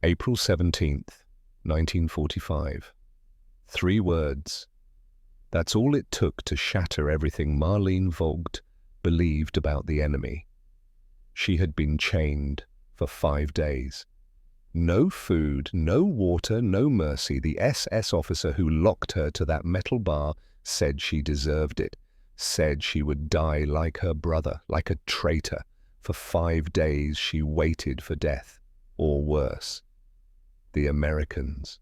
April 17th, 1945. 3 words. That's all it took to shatter everything Marlene Vogt believed about the enemy. She had been chained for 5 days. No food, no water, no mercy. The SS officer who locked her to that metal bar said she deserved it, said she would die like her brother, like a traitor. For 5 days she waited for death, or worse. The Americans.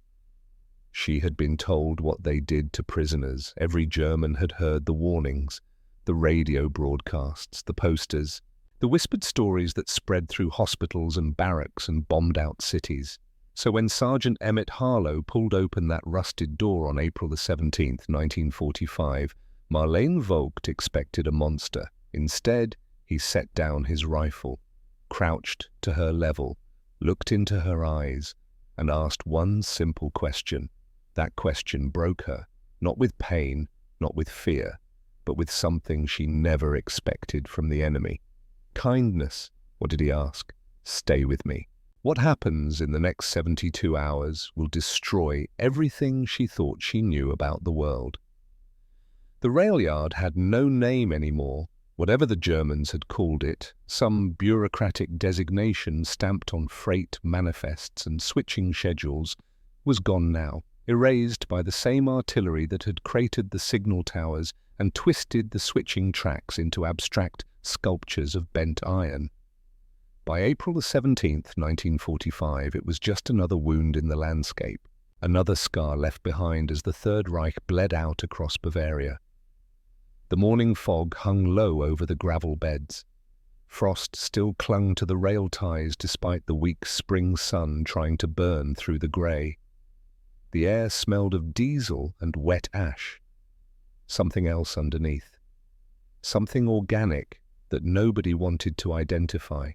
She had been told what they did to prisoners. Every German had heard the warnings, the radio broadcasts, the posters, the whispered stories that spread through hospitals and barracks and bombed out cities. So when Sergeant Emmett Harlow pulled open that rusted door on April the 17th, 1945, Marlene Vogt expected a monster. Instead, he set down his rifle, crouched to her level, looked into her eyes, and asked one simple question. That question broke her, not with pain, not with fear, but with something she never expected from the enemy. Kindness. What did he ask? Stay with me. What happens in the next 72 hours will destroy everything she thought she knew about the world. The rail yard had no name anymore. Whatever the Germans had called it, some bureaucratic designation stamped on freight manifests and switching schedules, was gone now, erased by the same artillery that had cratered the signal towers and twisted the switching tracks into abstract sculptures of bent iron. By April the 17th, 1945, it was just another wound in the landscape, another scar left behind as the Third Reich bled out across Bavaria. The morning fog hung low over the gravel beds. Frost still clung to the rail ties despite the weak spring sun trying to burn through the grey. The air smelled of diesel and wet ash. Something else underneath. Something organic that nobody wanted to identify.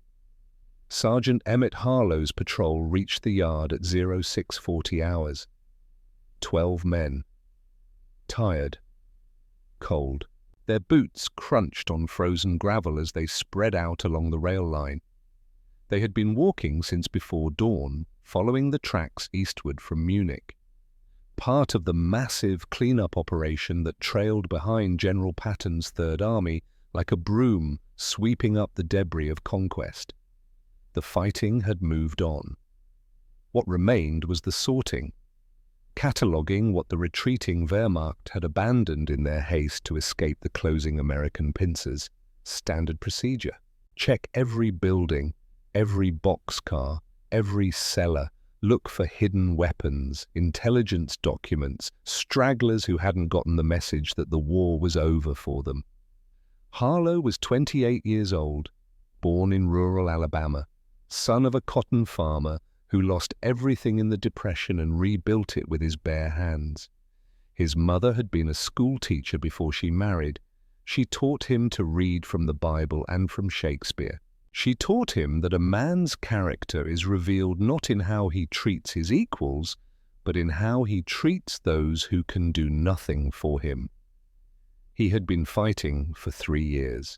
Sergeant Emmett Harlow's patrol reached the yard at 0640 hours. 12 men. Tired. Cold. Their boots crunched on frozen gravel as they spread out along the rail line. They had been walking since before dawn, following the tracks eastward from Munich. Part of the massive cleanup operation that trailed behind General Patton's Third Army like a broom sweeping up the debris of conquest. The fighting had moved on. What remained was the sorting, cataloguing what the retreating Wehrmacht had abandoned in their haste to escape the closing American pincers. Standard procedure. Check every building, every boxcar, every cellar. Look for hidden weapons, intelligence documents, stragglers who hadn't gotten the message that the war was over for them. Harlow was 28 years old, born in rural Alabama, son of a cotton farmer who lost everything in the Depression and rebuilt it with his bare hands. His mother had been a school teacher before she married. She taught him to read from the Bible and from Shakespeare. She taught him that a man's character is revealed not in how he treats his equals, but in how he treats those who can do nothing for him. He had been fighting for 3 years.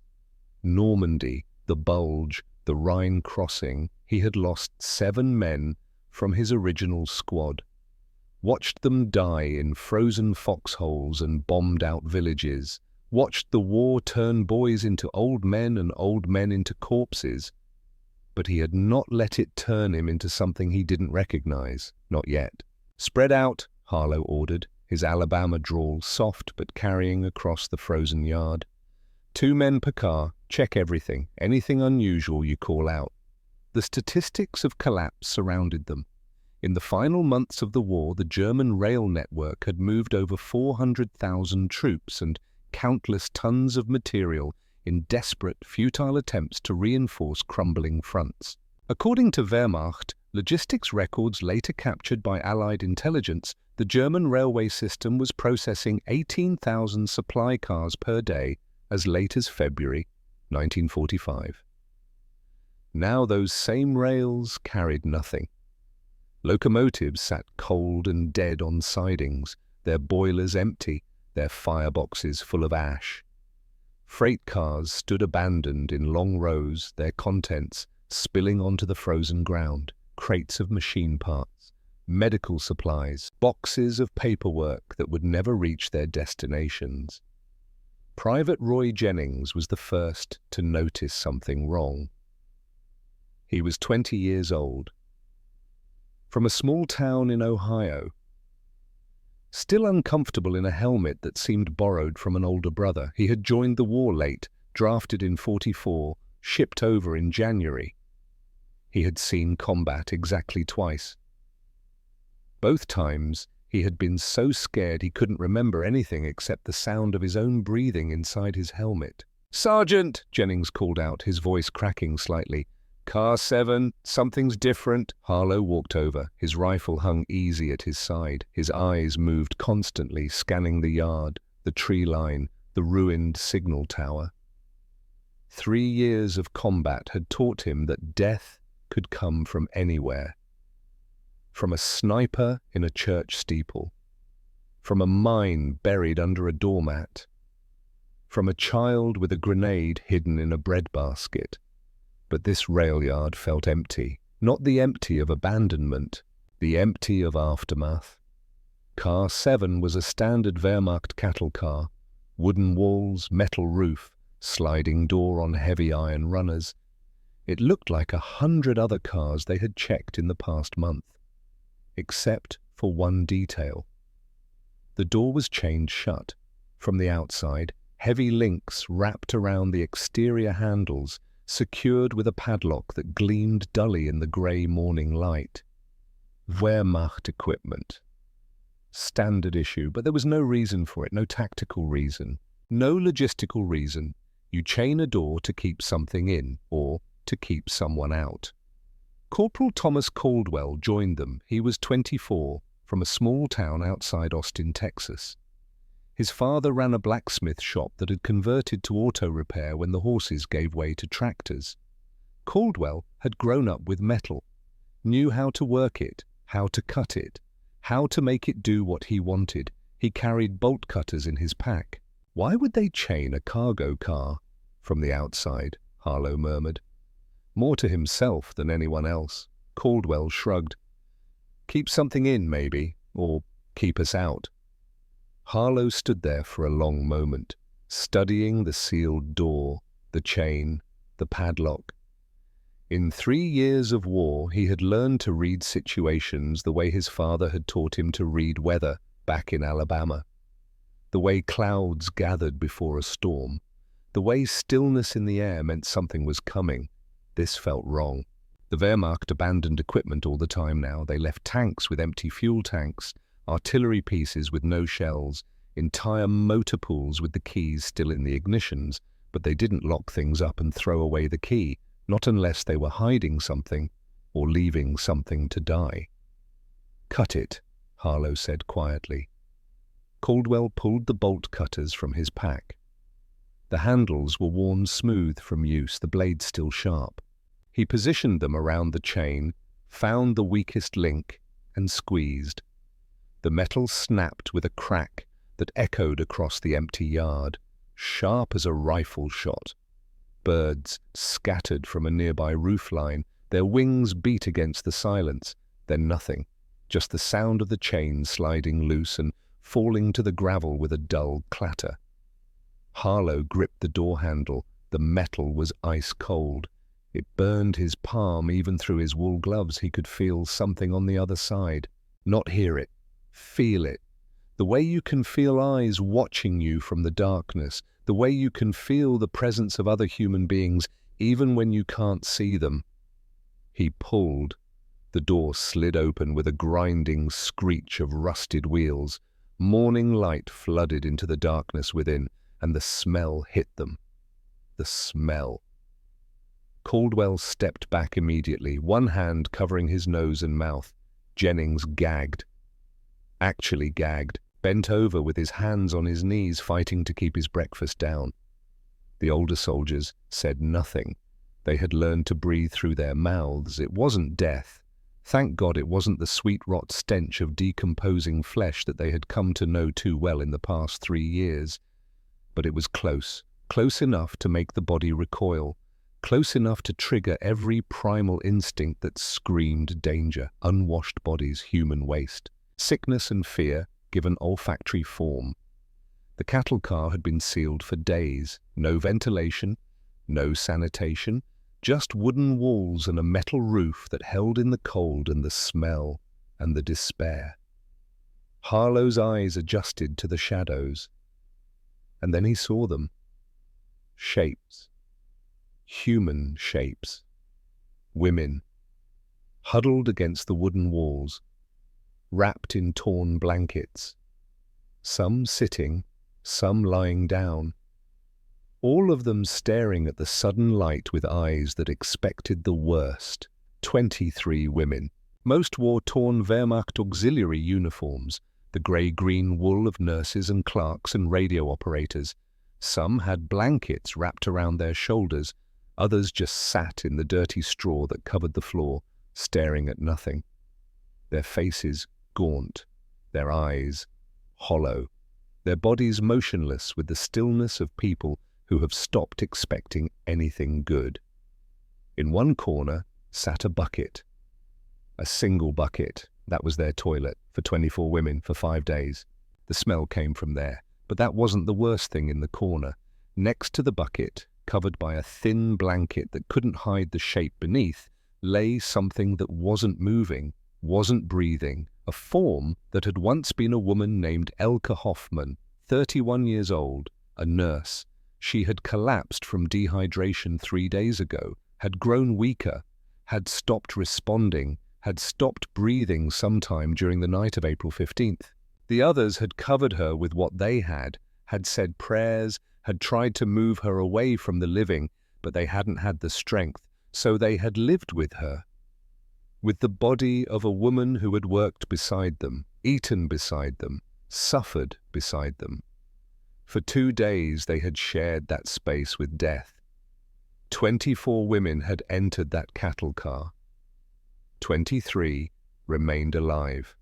Normandy, the Bulge, the Rhine crossing, he had lost 7 men from his original squad. Watched them die in frozen foxholes and bombed-out villages. Watched the war turn boys into old men and old men into corpses. But he had not let it turn him into something he didn't recognize. Not yet. Spread out, Harlow ordered, his Alabama drawl soft but carrying across the frozen yard. 2 men per car, check everything. Anything unusual you call out. The statistics of collapse surrounded them. In the final months of the war, the German rail network had moved over 400,000 troops and countless tons of material in desperate, futile attempts to reinforce crumbling fronts. According to Wehrmacht logistics records later captured by Allied intelligence, the German railway system was processing 18,000 supply cars per day as late as February 1945. Now those same rails carried nothing. Locomotives sat cold and dead on sidings, their boilers empty, their fireboxes full of ash. Freight cars stood abandoned in long rows, their contents spilling onto the frozen ground. crates of machine parts, medical supplies, boxes of paperwork that would never reach their destinations. Private Roy Jennings was the first to notice something wrong. He was 20 years old, from a small town in Ohio. Still uncomfortable in a helmet that seemed borrowed from an older brother, he had joined the war late, drafted in '44, shipped over in January. He had seen combat exactly twice. Both times, he had been so scared he couldn't remember anything except the sound of his own breathing inside his helmet. "Sergeant!" Jennings called out, his voice cracking slightly. "Car 7, something's different." Harlow walked over. His rifle hung easy at his side. His eyes moved constantly, scanning the yard, the tree line, the ruined signal tower. 3 years of combat had taught him that death could come from anywhere. From a sniper in a church steeple. From a mine buried under a doormat. From a child with a grenade hidden in a breadbasket. But this rail yard felt empty. Not the empty of abandonment, the empty of aftermath. Car 7 was a standard Wehrmacht cattle car. Wooden walls, metal roof, sliding door on heavy iron runners. It looked like 100 other cars they had checked in the past month. Except for one detail. The door was chained shut. From the outside, heavy links wrapped around the exterior handles, secured with a padlock that gleamed dully in the grey morning light. Wehrmacht equipment. Standard issue, but there was no reason for it, no tactical reason, no logistical reason. You chain a door to keep something in, or to keep someone out. Corporal Thomas Caldwell joined them. He was 24, from a small town outside Austin, Texas. His father ran a blacksmith shop that had converted to auto repair when the horses gave way to tractors. Caldwell had grown up with metal, knew how to work it, how to cut it, how to make it do what he wanted. He carried bolt cutters in his pack. "Why would they chain a cargo car?" From the outside, Harlow murmured. More to himself than anyone else. Caldwell shrugged. "Keep something in, maybe, or keep us out." Harlow stood there for a long moment, studying the sealed door, the chain, the padlock. In 3 years of war, he had learned to read situations the way his father had taught him to read weather back in Alabama. The way clouds gathered before a storm. The way stillness in the air meant something was coming. This felt wrong. The Wehrmacht abandoned equipment all the time now. They left tanks with empty fuel tanks, artillery pieces with no shells, entire motor pools with the keys still in the ignitions, but they didn't lock things up and throw away the key, not unless they were hiding something or leaving something to die. "Cut it," Harlow said quietly. Caldwell pulled the bolt cutters from his pack. The handles were worn smooth from use, the blades still sharp. He positioned them around the chain, found the weakest link, and squeezed. The metal snapped with a crack that echoed across the empty yard, sharp as a rifle shot. Birds scattered from a nearby roofline. Their wings beat against the silence. Then nothing, just the sound of the chain sliding loose and falling to the gravel with a dull clatter. Harlow gripped the door handle. The metal was ice cold. It burned his palm even through his wool gloves. He could feel something on the other side. Not hear it. Feel it. The way you can feel eyes watching you from the darkness. The way you can feel the presence of other human beings even when you can't see them. He pulled. The door slid open with a grinding screech of rusted wheels. Morning light flooded into the darkness within, and the smell hit them. The smell. Caldwell stepped back immediately, one hand covering his nose and mouth. Jennings gagged. Actually gagged, bent over with his hands on his knees, fighting to keep his breakfast down. The older soldiers said nothing. They had learned to breathe through their mouths. It wasn't death. Thank God it wasn't the sweet rot stench of decomposing flesh that they had come to know too well in the past 3 years. But it was close, close enough to make the body recoil, close enough to trigger every primal instinct that screamed danger: unwashed bodies, human waste, sickness and fear given olfactory form. The cattle car had been sealed for days. No ventilation, no sanitation, just wooden walls and a metal roof that held in the cold and the smell and the despair. Harlow's eyes adjusted to the shadows, and then he saw them. Shapes. Human shapes. Women. Huddled against the wooden walls, wrapped in torn blankets. Some sitting, some lying down. All of them staring at the sudden light with eyes that expected the worst. 23 women. Most wore torn Wehrmacht auxiliary uniforms, the grey-green wool of nurses and clerks and radio operators. Some had blankets wrapped around their shoulders. Others just sat in the dirty straw that covered the floor, staring at nothing. Their faces gaunt, their eyes hollow, their bodies motionless with the stillness of people who have stopped expecting anything good. In one corner sat a bucket. A single bucket. That was their toilet for 24 women for 5 days. The smell came from there, but that wasn't the worst thing in the corner. Next to the bucket, covered by a thin blanket that couldn't hide the shape beneath, lay something that wasn't moving, wasn't breathing, a form that had once been a woman named Elke Hoffman, 31 years old, a nurse. She had collapsed from dehydration 3 days ago, had grown weaker, had stopped responding, had stopped breathing sometime during the night of April 15th. The others had covered her with what they had said prayers, had tried to move her away from the living, but they hadn't had the strength, so they had lived with her. With the body of a woman who had worked beside them, eaten beside them, suffered beside them. For 2 days they had shared that space with death. 24 women had entered that cattle car. 23 remained alive.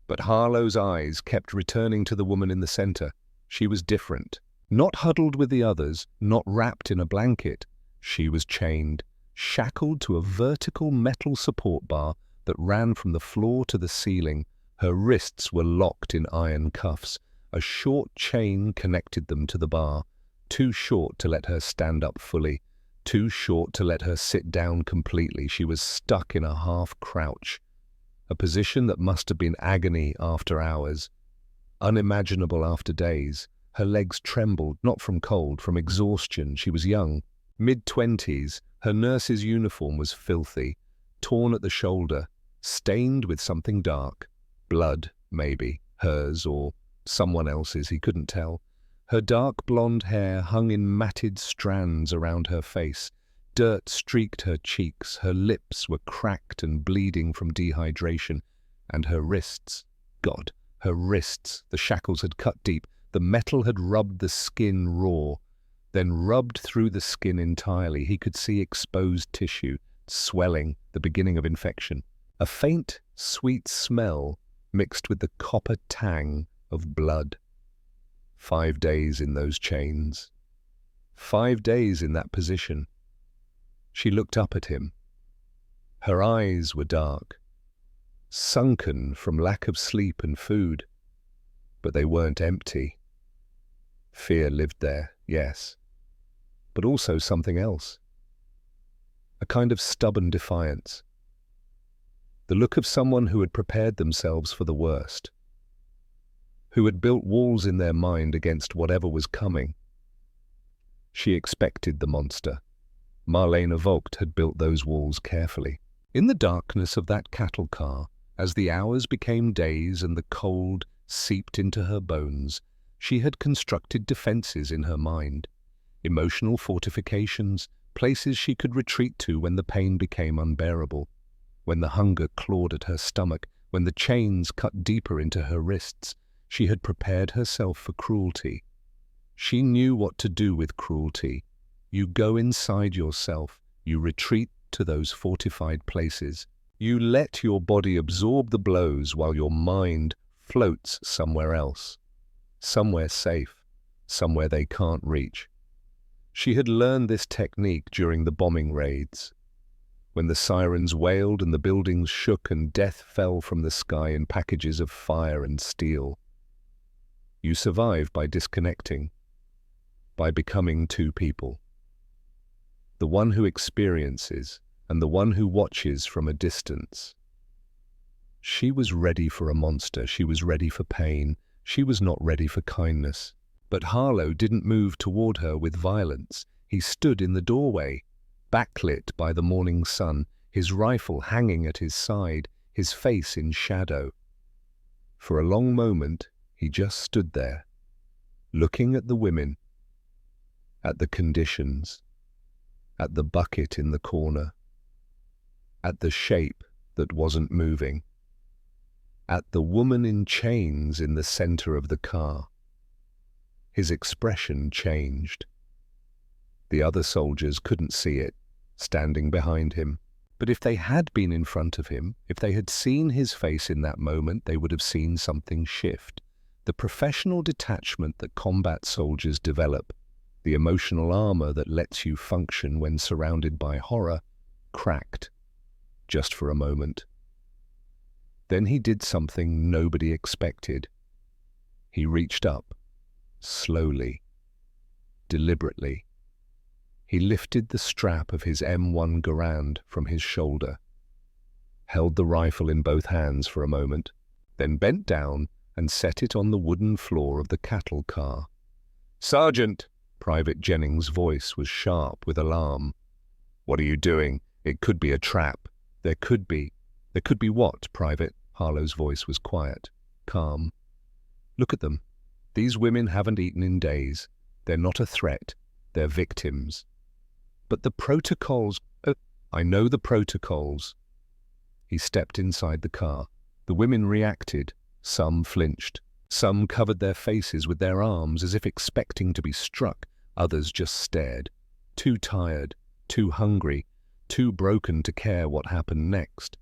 But Harlow's eyes kept returning to the woman in the center. She was different. Not huddled with the others, not wrapped in a blanket. She was chained, shackled to a vertical metal support bar that ran from the floor to the ceiling. Her wrists were locked in iron cuffs. A short chain connected them to the bar, too short to let her stand up fully, too short to let her sit down completely. She was stuck in a half-crouch, a position that must have been agony after hours, unimaginable after days. Her legs trembled, not from cold, from exhaustion. She was young, mid-20s. Her nurse's uniform was filthy, torn at the shoulder, stained with something dark. Blood, maybe, hers or someone else's, he couldn't tell. Her dark blonde hair hung in matted strands around her face. Dirt streaked her cheeks. Her lips were cracked and bleeding from dehydration. And her wrists, God, her wrists, the shackles had cut deep. The metal had rubbed the skin raw, then rubbed through the skin entirely. He could see exposed tissue, swelling, the beginning of infection. A faint, sweet smell mixed with the copper tang of blood. 5 days in those chains. 5 days in that position. She looked up at him. Her eyes were dark, sunken from lack of sleep and food, but they weren't empty. Fear lived there, yes, but also something else. A kind of stubborn defiance. The look of someone who had prepared themselves for the worst, who had built walls in their mind against whatever was coming. She expected the monster. Marlene Vogt had built those walls carefully. In the darkness of that cattle car, as the hours became days and the cold seeped into her bones, she had constructed defenses in her mind, emotional fortifications, places she could retreat to when the pain became unbearable, when the hunger clawed at her stomach, when the chains cut deeper into her wrists. She had prepared herself for cruelty. She knew what to do with cruelty. You go inside yourself, you retreat to those fortified places. You let your body absorb the blows while your mind floats somewhere else. Somewhere safe, somewhere they can't reach. She had learned this technique during the bombing raids, when the sirens wailed and the buildings shook and death fell from the sky in packages of fire and steel. You survive by disconnecting, by becoming two people. The one who experiences and the one who watches from a distance. She was ready for a monster. She was ready for pain. She was not ready for kindness. But Harlow didn't move toward her with violence. He stood in the doorway, backlit by the morning sun, his rifle hanging at his side, his face in shadow. For a long moment, he just stood there, looking at the women, at the conditions, at the bucket in the corner, at the shape that wasn't moving, at the woman in chains in the center of the car. His expression changed. The other soldiers couldn't see it, standing behind him. But if they had been in front of him, if they had seen his face in that moment, they would have seen something shift. The professional detachment that combat soldiers develop, the emotional armor that lets you function when surrounded by horror, cracked, just for a moment. Then he did something nobody expected. He reached up, slowly, deliberately. He lifted the strap of his M1 Garand from his shoulder, held the rifle in both hands for a moment, then bent down and set it on the wooden floor of the cattle car. "Sergeant!" Private Jennings' voice was sharp with alarm. "What are you doing? It could be a trap. There could be what, Private?" Harlow's voice was quiet, calm. "Look at them. These women haven't eaten in days. They're not a threat. They're victims. But the protocols... I know the protocols." He stepped inside the car. The women reacted. Some flinched. Some covered their faces with their arms as if expecting to be struck. Others just stared. Too tired, too hungry, too broken to care what happened next.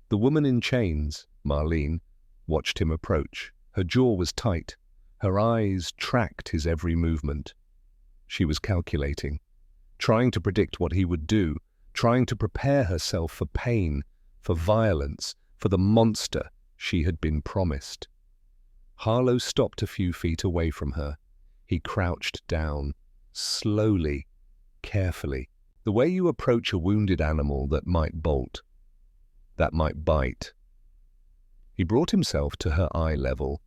The woman in chains, Marlene, watched him approach. Her jaw was tight. Her eyes tracked his every movement. She was calculating, trying to predict what he would do, trying to prepare herself for pain, for violence, for the monster she had been promised. Harlow stopped a few feet away from her. He crouched down, slowly, carefully, the way you approach a wounded animal that might bolt, that might bite. He brought himself to her eye level,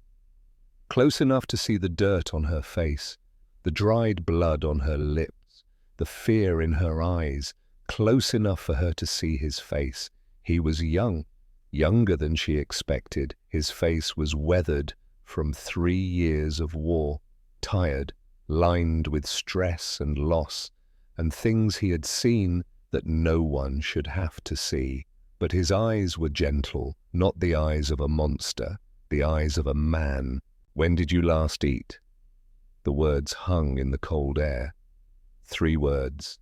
close enough to see the dirt on her face, the dried blood on her lips, the fear in her eyes, close enough for her to see his face. He was young, younger than she expected. His face was weathered from 3 years of war, tired, lined with stress and loss, and things he had seen that no one should have to see. But his eyes were gentle, not the eyes of a monster, the eyes of a man. "When did you last eat?" The words hung in the cold air. 3 words.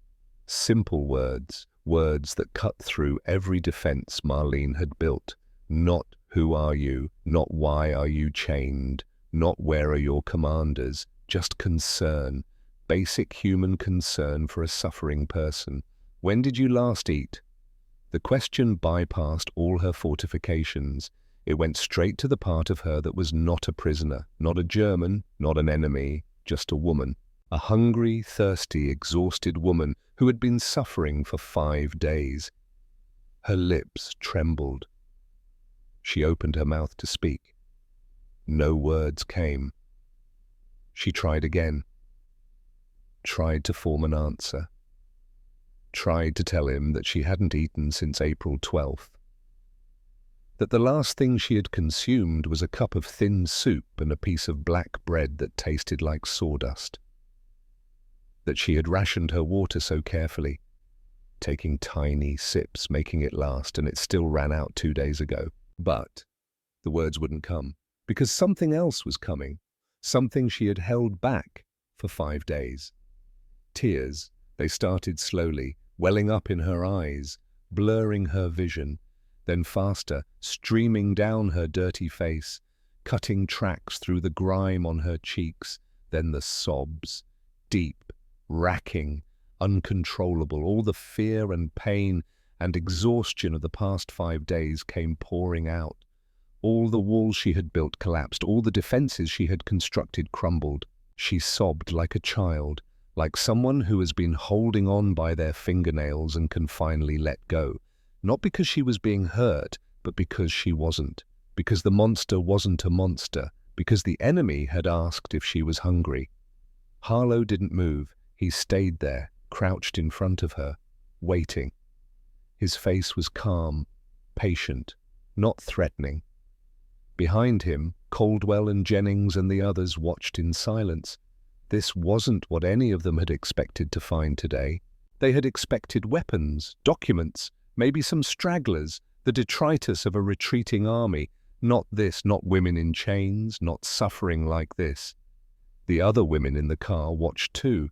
Simple words, words that cut through every defense Marlene had built. Not who are you, not why are you chained, not where are your commanders, just concern, basic human concern for a suffering person. "When did you last eat?" The question bypassed all her fortifications. It went straight to the part of her that was not a prisoner, not a German, not an enemy, just a woman. A hungry, thirsty, exhausted woman who had been suffering for 5 days. Her lips trembled. She opened her mouth to speak. No words came. She tried again. Tried to form an answer. Tried to tell him that she hadn't eaten since April 12th. That the last thing she had consumed was a cup of thin soup and a piece of black bread that tasted like sawdust. That she had rationed her water so carefully, taking tiny sips, making it last, and it still ran out 2 days ago. But the words wouldn't come, because something else was coming, something she had held back for 5 days. Tears, they started slowly, welling up in her eyes, blurring her vision, then faster, streaming down her dirty face, cutting tracks through the grime on her cheeks, then the sobs, deep, racking, uncontrollable. All the fear and pain and exhaustion of the past 5 days came pouring out. All the walls she had built collapsed. All the defenses she had constructed crumbled. She sobbed like a child, like someone who has been holding on by their fingernails and can finally let go. Not because she was being hurt, but because she wasn't. Because the monster wasn't a monster. Because the enemy had asked if she was hungry. Harlow didn't move. He stayed there, crouched in front of her, waiting. His face was calm, patient, not threatening. Behind him, Caldwell and Jennings and the others watched in silence. This wasn't what any of them had expected to find today. They had expected weapons, documents, maybe some stragglers, the detritus of a retreating army. Not this, not women in chains, not suffering like this. The other women in the car watched too.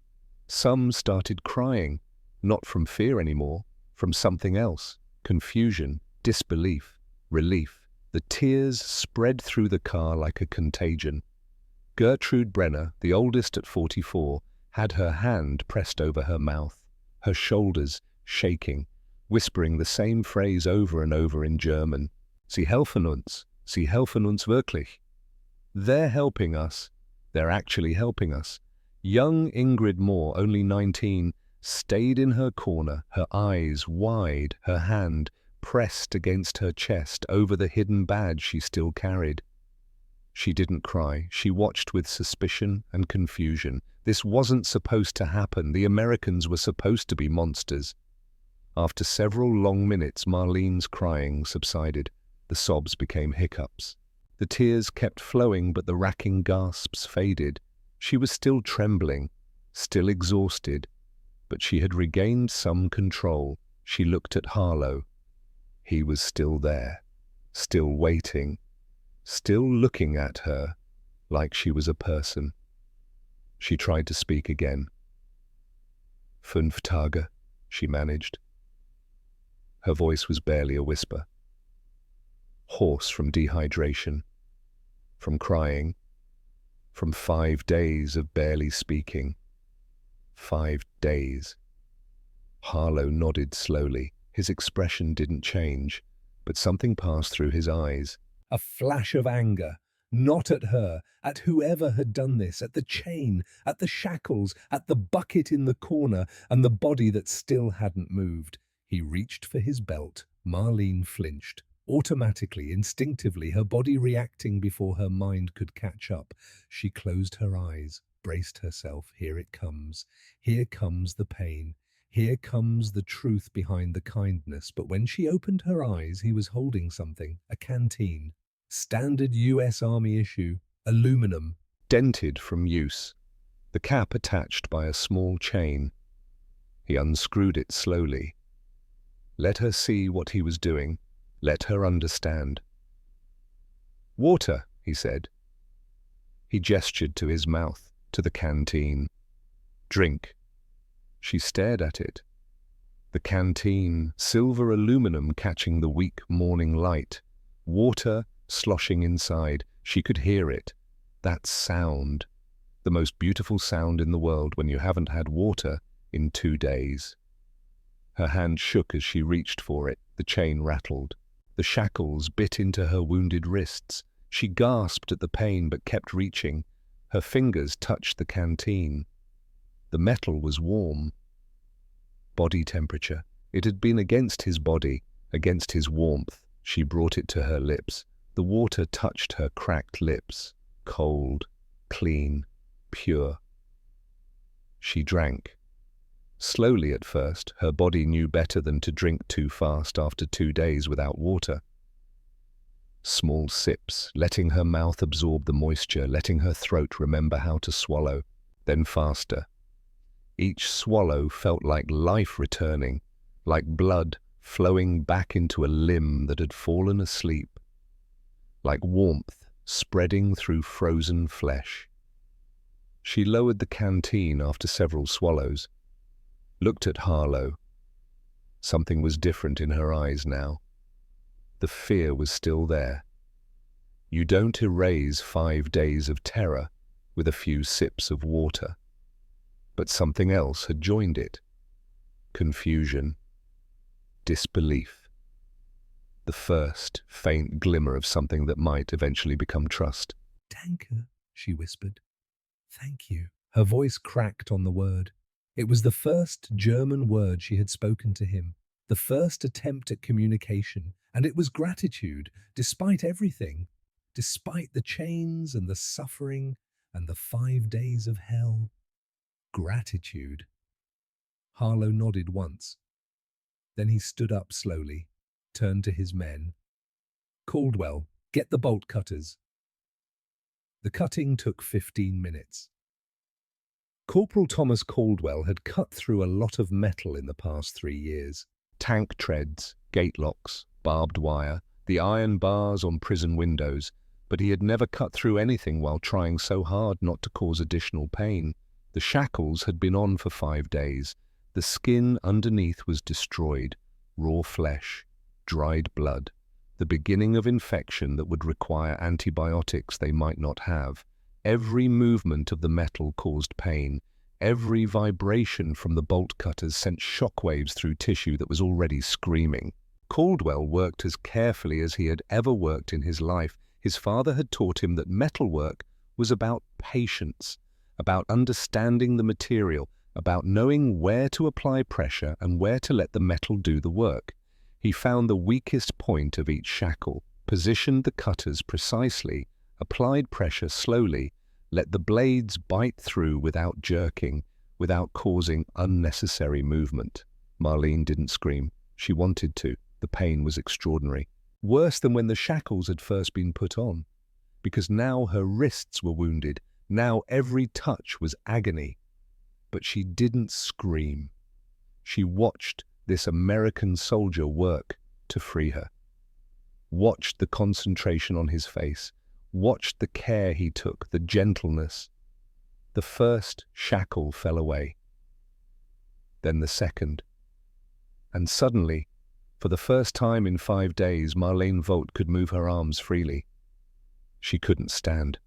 Some started crying, not from fear anymore, from something else: confusion, disbelief, relief. The tears spread through the car like a contagion. Gertrude Brenner, the oldest at 44, had her hand pressed over her mouth, her shoulders shaking, whispering the same phrase over and over in German. Sie helfen uns. Sie helfen uns wirklich. They're helping us. They're actually helping us. Young Ingrid Moore, only 19, stayed in her corner, her eyes wide, her hand pressed against her chest over the hidden badge she still carried. She didn't cry. She watched with suspicion and confusion. This wasn't supposed to happen. The Americans were supposed to be monsters. After several long minutes, Marlene's crying subsided. The sobs became hiccups. The tears kept flowing, but the racking gasps faded. She was still trembling, still exhausted, but she had regained some control. She looked at Harlow. He was still there, still waiting, still looking at her like she was a person. She tried to speak again. 5 Tage, she managed. Her voice was barely a whisper. Hoarse from dehydration, from crying, from 5 days of barely speaking. 5 days. Harlow nodded slowly. His expression didn't change, but something passed through his eyes. A flash of anger, not at her, at whoever had done this, at the chain, at the shackles, at the bucket in the corner, and the body that still hadn't moved. He reached for his belt. Marlene flinched. Automatically, instinctively, her body reacting before her mind could catch up. She closed her eyes, braced herself. Here it comes. Here comes the pain. Here comes the truth behind the kindness. But when she opened her eyes, he was holding something, a canteen. Standard US Army issue, aluminum, dented from use, the cap attached by a small chain. He unscrewed it slowly. Let her see what he was doing. Let her understand. Water, he said. He gestured to his mouth, to the canteen. Drink. She stared at it. The canteen, silver aluminum catching the weak morning light. Water sloshing inside. She could hear it. That sound. The most beautiful sound in the world when you haven't had water in 2 days. Her hand shook as she reached for it. The chain rattled. The shackles bit into her wounded wrists. She gasped at the pain but kept reaching. Her fingers touched the canteen. The metal was warm. Body temperature. It had been against his body, against his warmth. She brought it to her lips. The water touched her cracked lips. Cold, clean, pure. She drank. Slowly at first. Her body knew better than to drink too fast after 2 days without water. Small sips, letting her mouth absorb the moisture, letting her throat remember how to swallow. Then faster. Each swallow felt like life returning, like blood flowing back into a limb that had fallen asleep, like warmth spreading through frozen flesh. She lowered the canteen after several swallows, looked at Harlow. Something was different in her eyes now. The fear was still there. You don't erase 5 days of terror with a few sips of water. But something else had joined it. Confusion, disbelief. The first faint glimmer of something that might eventually become trust. "Danke," she whispered. "Thank you." Her voice cracked on the word. It was the first German word she had spoken to him, the first attempt at communication, and it was gratitude, despite everything, despite the chains and the suffering and the 5 days of hell. Gratitude. Harlow nodded once. Then he stood up slowly, turned to his men. "Caldwell, get the bolt cutters." The cutting took 15 minutes. Corporal Thomas Caldwell had cut through a lot of metal in the past 3 years. Tank treads, gate locks, barbed wire, the iron bars on prison windows, but he had never cut through anything while trying so hard not to cause additional pain. The shackles had been on for 5 days. The skin underneath was destroyed, raw flesh, dried blood, the beginning of infection that would require antibiotics they might not have. Every movement of the metal caused pain. Every vibration from the bolt cutters sent shockwaves through tissue that was already screaming. Caldwell worked as carefully as he had ever worked in his life. His father had taught him that metalwork was about patience, about understanding the material, about knowing where to apply pressure and where to let the metal do the work. He found the weakest point of each shackle, positioned the cutters precisely, applied pressure slowly, let the blades bite through without jerking, without causing unnecessary movement. Marlene didn't scream. She wanted to. The pain was extraordinary. Worse than when the shackles had first been put on, because now her wrists were wounded. Now every touch was agony. But she didn't scream. She watched this American soldier work to free her. Watched the concentration on his face. Watched the care he took, the gentleness. The first shackle fell away. Then the second. And suddenly, for the first time in 5 days, Marlene Vogt could move her arms freely. She couldn't stand.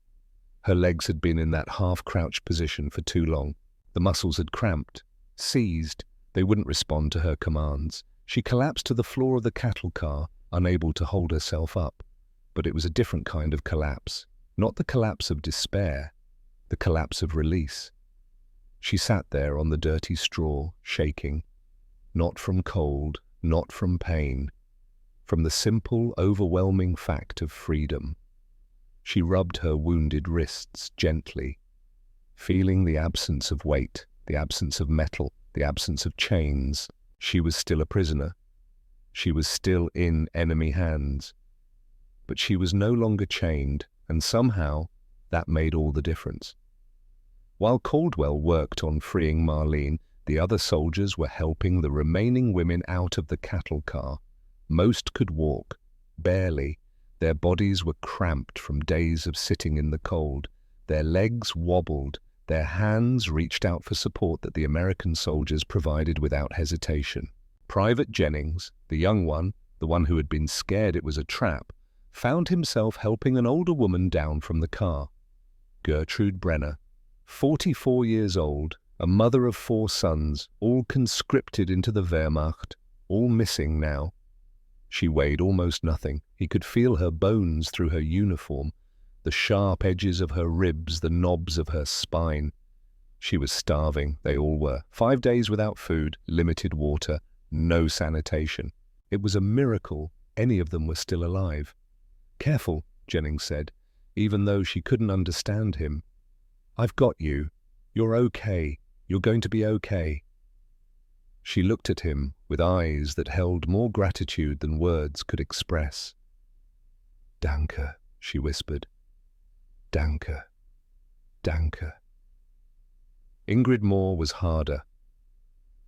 Her legs had been in that half-crouched position for too long. The muscles had cramped, seized. They wouldn't respond to her commands. She collapsed to the floor of the cattle car, unable to hold herself up. But it was a different kind of collapse. Not the collapse of despair, the collapse of release. She sat there on the dirty straw, shaking. Not from cold, not from pain. From the simple, overwhelming fact of freedom. She rubbed her wounded wrists gently, feeling the absence of weight, the absence of metal, the absence of chains. She was still a prisoner. She was still in enemy hands. But she was no longer chained, and somehow that made all the difference. While Caldwell worked on freeing Marlene, the other soldiers were helping the remaining women out of the cattle car. Most could walk, barely. Their bodies were cramped from days of sitting in the cold. Their legs wobbled. Their hands reached out for support that the American soldiers provided without hesitation. Private Jennings, the young one, the one who had been scared it was a trap, found himself helping an older woman down from the car. Gertrude Brenner, 44 years old, a mother of 4 sons, all conscripted into the Wehrmacht, all missing now. She weighed almost nothing. He could feel her bones through her uniform, the sharp edges of her ribs, the knobs of her spine. She was starving, they all were. 5 days without food, limited water, no sanitation. It was a miracle any of them were still alive. "Careful," Jennings said, even though she couldn't understand him. "I've got you. You're okay. You're going to be okay." She looked at him with eyes that held more gratitude than words could express. "Danke," she whispered. "Danke. Danke." Ingrid Moore was harder.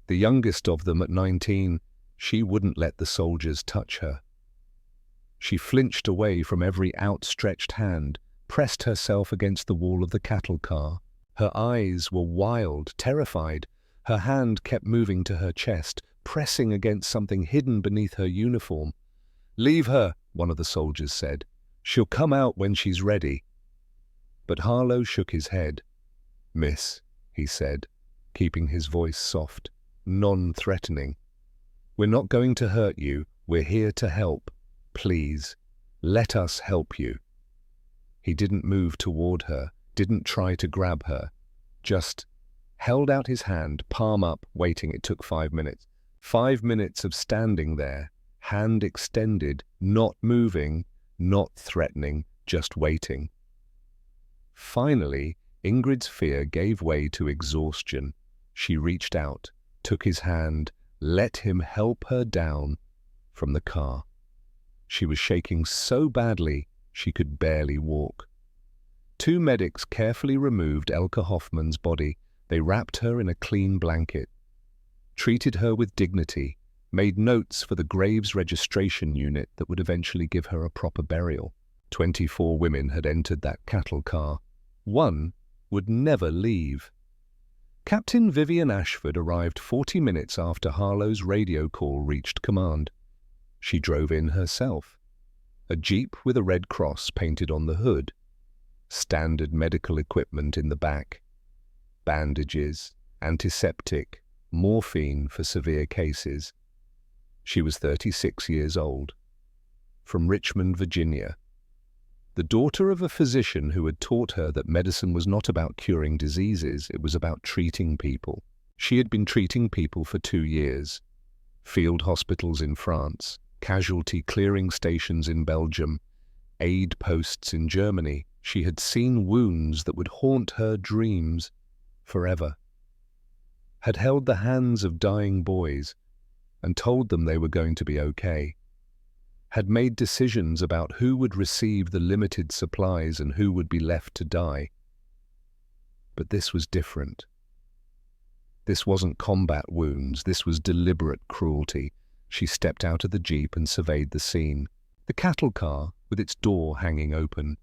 The youngest of them at 19, she wouldn't let the soldiers touch her. She flinched away from every outstretched hand, pressed herself against the wall of the cattle car. Her eyes were wild, terrified. Her hand kept moving to her chest, pressing against something hidden beneath her uniform. "Leave her," one of the soldiers said. "She'll come out when she's ready." But Harlow shook his head. "Miss," he said, keeping his voice soft, non-threatening. "We're not going to hurt you. We're here to help. Please, let us help you." He didn't move toward her, didn't try to grab her, just held out his hand, palm up, waiting. It took 5 minutes. 5 minutes of standing there, hand extended, not moving, not threatening, just waiting. Finally, Ingrid's fear gave way to exhaustion. She reached out, took his hand, let him help her down from the car. She was shaking so badly she could barely walk. 2 medics carefully removed Elke Hoffman's body. They wrapped her in a clean blanket, treated her with dignity, made notes for the graves registration unit that would eventually give her a proper burial. 24 women had entered that cattle car. 1 would never leave. Captain Vivian Ashford arrived 40 minutes after Harlow's radio call reached command. She drove in herself. A Jeep with a red cross painted on the hood. Standard medical equipment in the back. Bandages, antiseptic, morphine for severe cases. She was 36 years old. From Richmond, Virginia. The daughter of a physician who had taught her that medicine was not about curing diseases, it was about treating people. She had been treating people for 2 years. Field hospitals in France, casualty clearing stations in Belgium, aid posts in Germany. She had seen wounds that would haunt her dreams forever. Had held the hands of dying boys and told them they were going to be okay. Had made decisions about who would receive the limited supplies and who would be left to die. But this was different. This wasn't combat wounds, this was deliberate cruelty. She stepped out of the Jeep and surveyed the scene. The cattle car, with its door hanging open.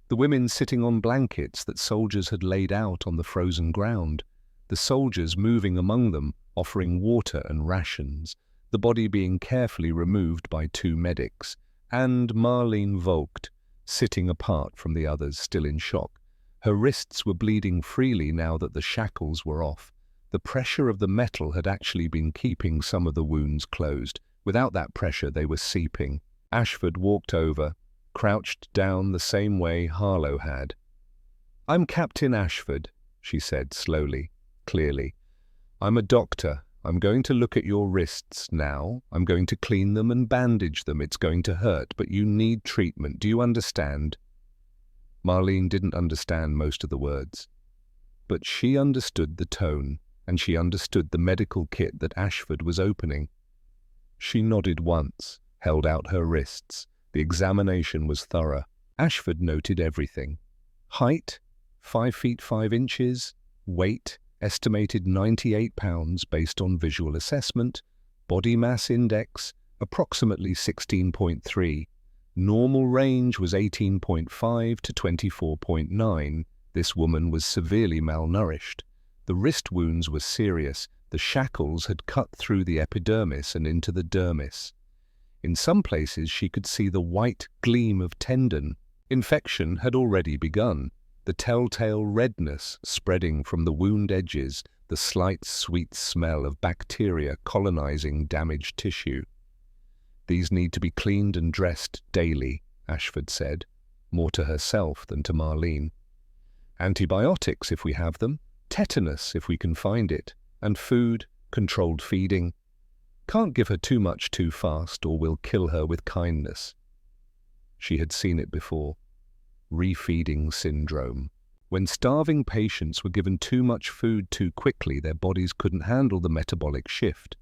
The women sitting on blankets that soldiers had laid out on the frozen ground. The soldiers moving among them, offering water and rations. The body being carefully removed by 2 medics. And Marlene Vogt, sitting apart from the others, still in shock. Her wrists were bleeding freely now that the shackles were off. The pressure of the metal had actually been keeping some of the wounds closed. Without that pressure, they were seeping. Ashford walked over, crouched down the same way Harlow had. "I'm Captain Ashford," she said slowly, clearly. "I'm a doctor. I'm going to look at your wrists now. I'm going to clean them and bandage them. It's going to hurt, but you need treatment. Do you understand?" Marlene didn't understand most of the words, but she understood the tone, and she understood the medical kit that Ashford was opening. She nodded once, held out her wrists. The examination was thorough. Ashford noted everything. Height, 5 feet 5 inches. Weight, estimated 98 pounds based on visual assessment. Body mass index, approximately 16.3. Normal range was 18.5 to 24.9. This woman was severely malnourished. The wrist wounds were serious. The shackles had cut through the epidermis and into the dermis. In some places she could see the white gleam of tendon. Infection had already begun, the telltale redness spreading from the wound edges, the slight sweet smell of bacteria colonizing damaged tissue. "These need to be cleaned and dressed daily," Ashford said, more to herself than to Marlene. "Antibiotics if we have them, tetanus if we can find it, and food, controlled feeding. Can't give her too much too fast or we'll kill her with kindness." She had seen it before. Refeeding syndrome. When starving patients were given too much food too quickly, their bodies couldn't handle the metabolic shift.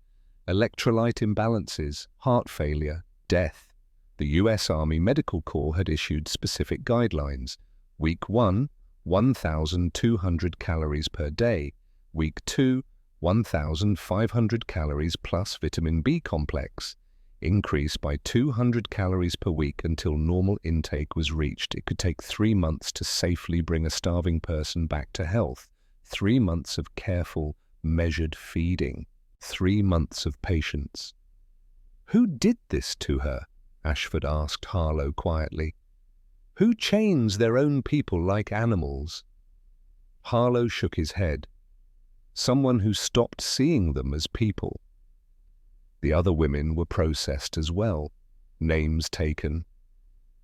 Electrolyte imbalances, heart failure, death. The US Army Medical Corps had issued specific guidelines. Week 1, 1,200 calories per day. Week 2, 1,500 calories plus vitamin B complex. Increase by 200 calories per week until normal intake was reached. It could take 3 months to safely bring a starving person back to health. 3 months of careful, measured feeding. 3 months of patience. "Who did this to her?" Ashford asked Harlow quietly. "Who chains their own people like animals?" Harlow shook his head. someone who stopped seeing them as people. The other women were processed as well, names taken,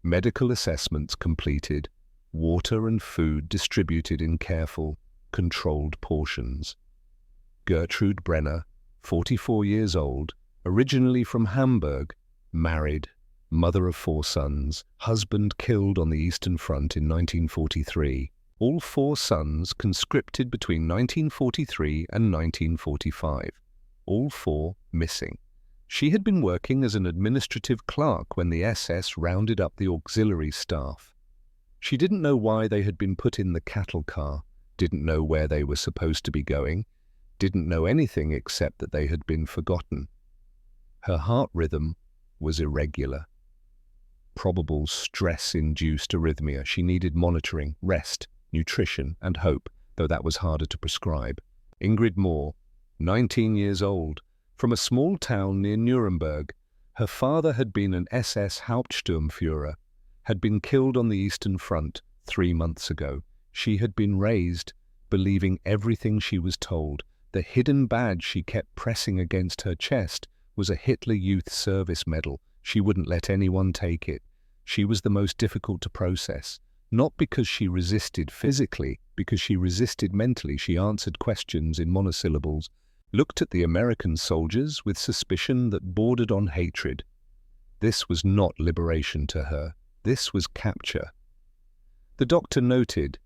medical assessments completed, water and food distributed in careful, controlled portions. Gertrude Brenner, 44 years old, originally from Hamburg, married, mother of 4 sons, husband killed on the Eastern Front in 1943. All 4 sons conscripted between 1943 and 1945. All 4 missing. She had been working as an administrative clerk when the SS rounded up the auxiliary staff. She didn't know why they had been put in the cattle car, didn't know where they were supposed to be going, didn't know anything except that they had been forgotten. Her heart rhythm was irregular. Probable stress-induced arrhythmia. She needed monitoring, rest, nutrition, and hope, though that was harder to prescribe. Ingrid Moore, 19 years old, from a small town near Nuremberg. Her father had been an SS Hauptsturmführer, had been killed on the Eastern Front 3 months ago. She had been raised, believing everything she was told. The hidden badge she kept pressing against her chest was a Hitler Youth Service Medal. She wouldn't let anyone take it. She was the most difficult to process. Not because she resisted physically, because she resisted mentally. She answered questions in monosyllables, looked at the American soldiers with suspicion that bordered on hatred. This was not liberation to her. This was capture. The doctor noted,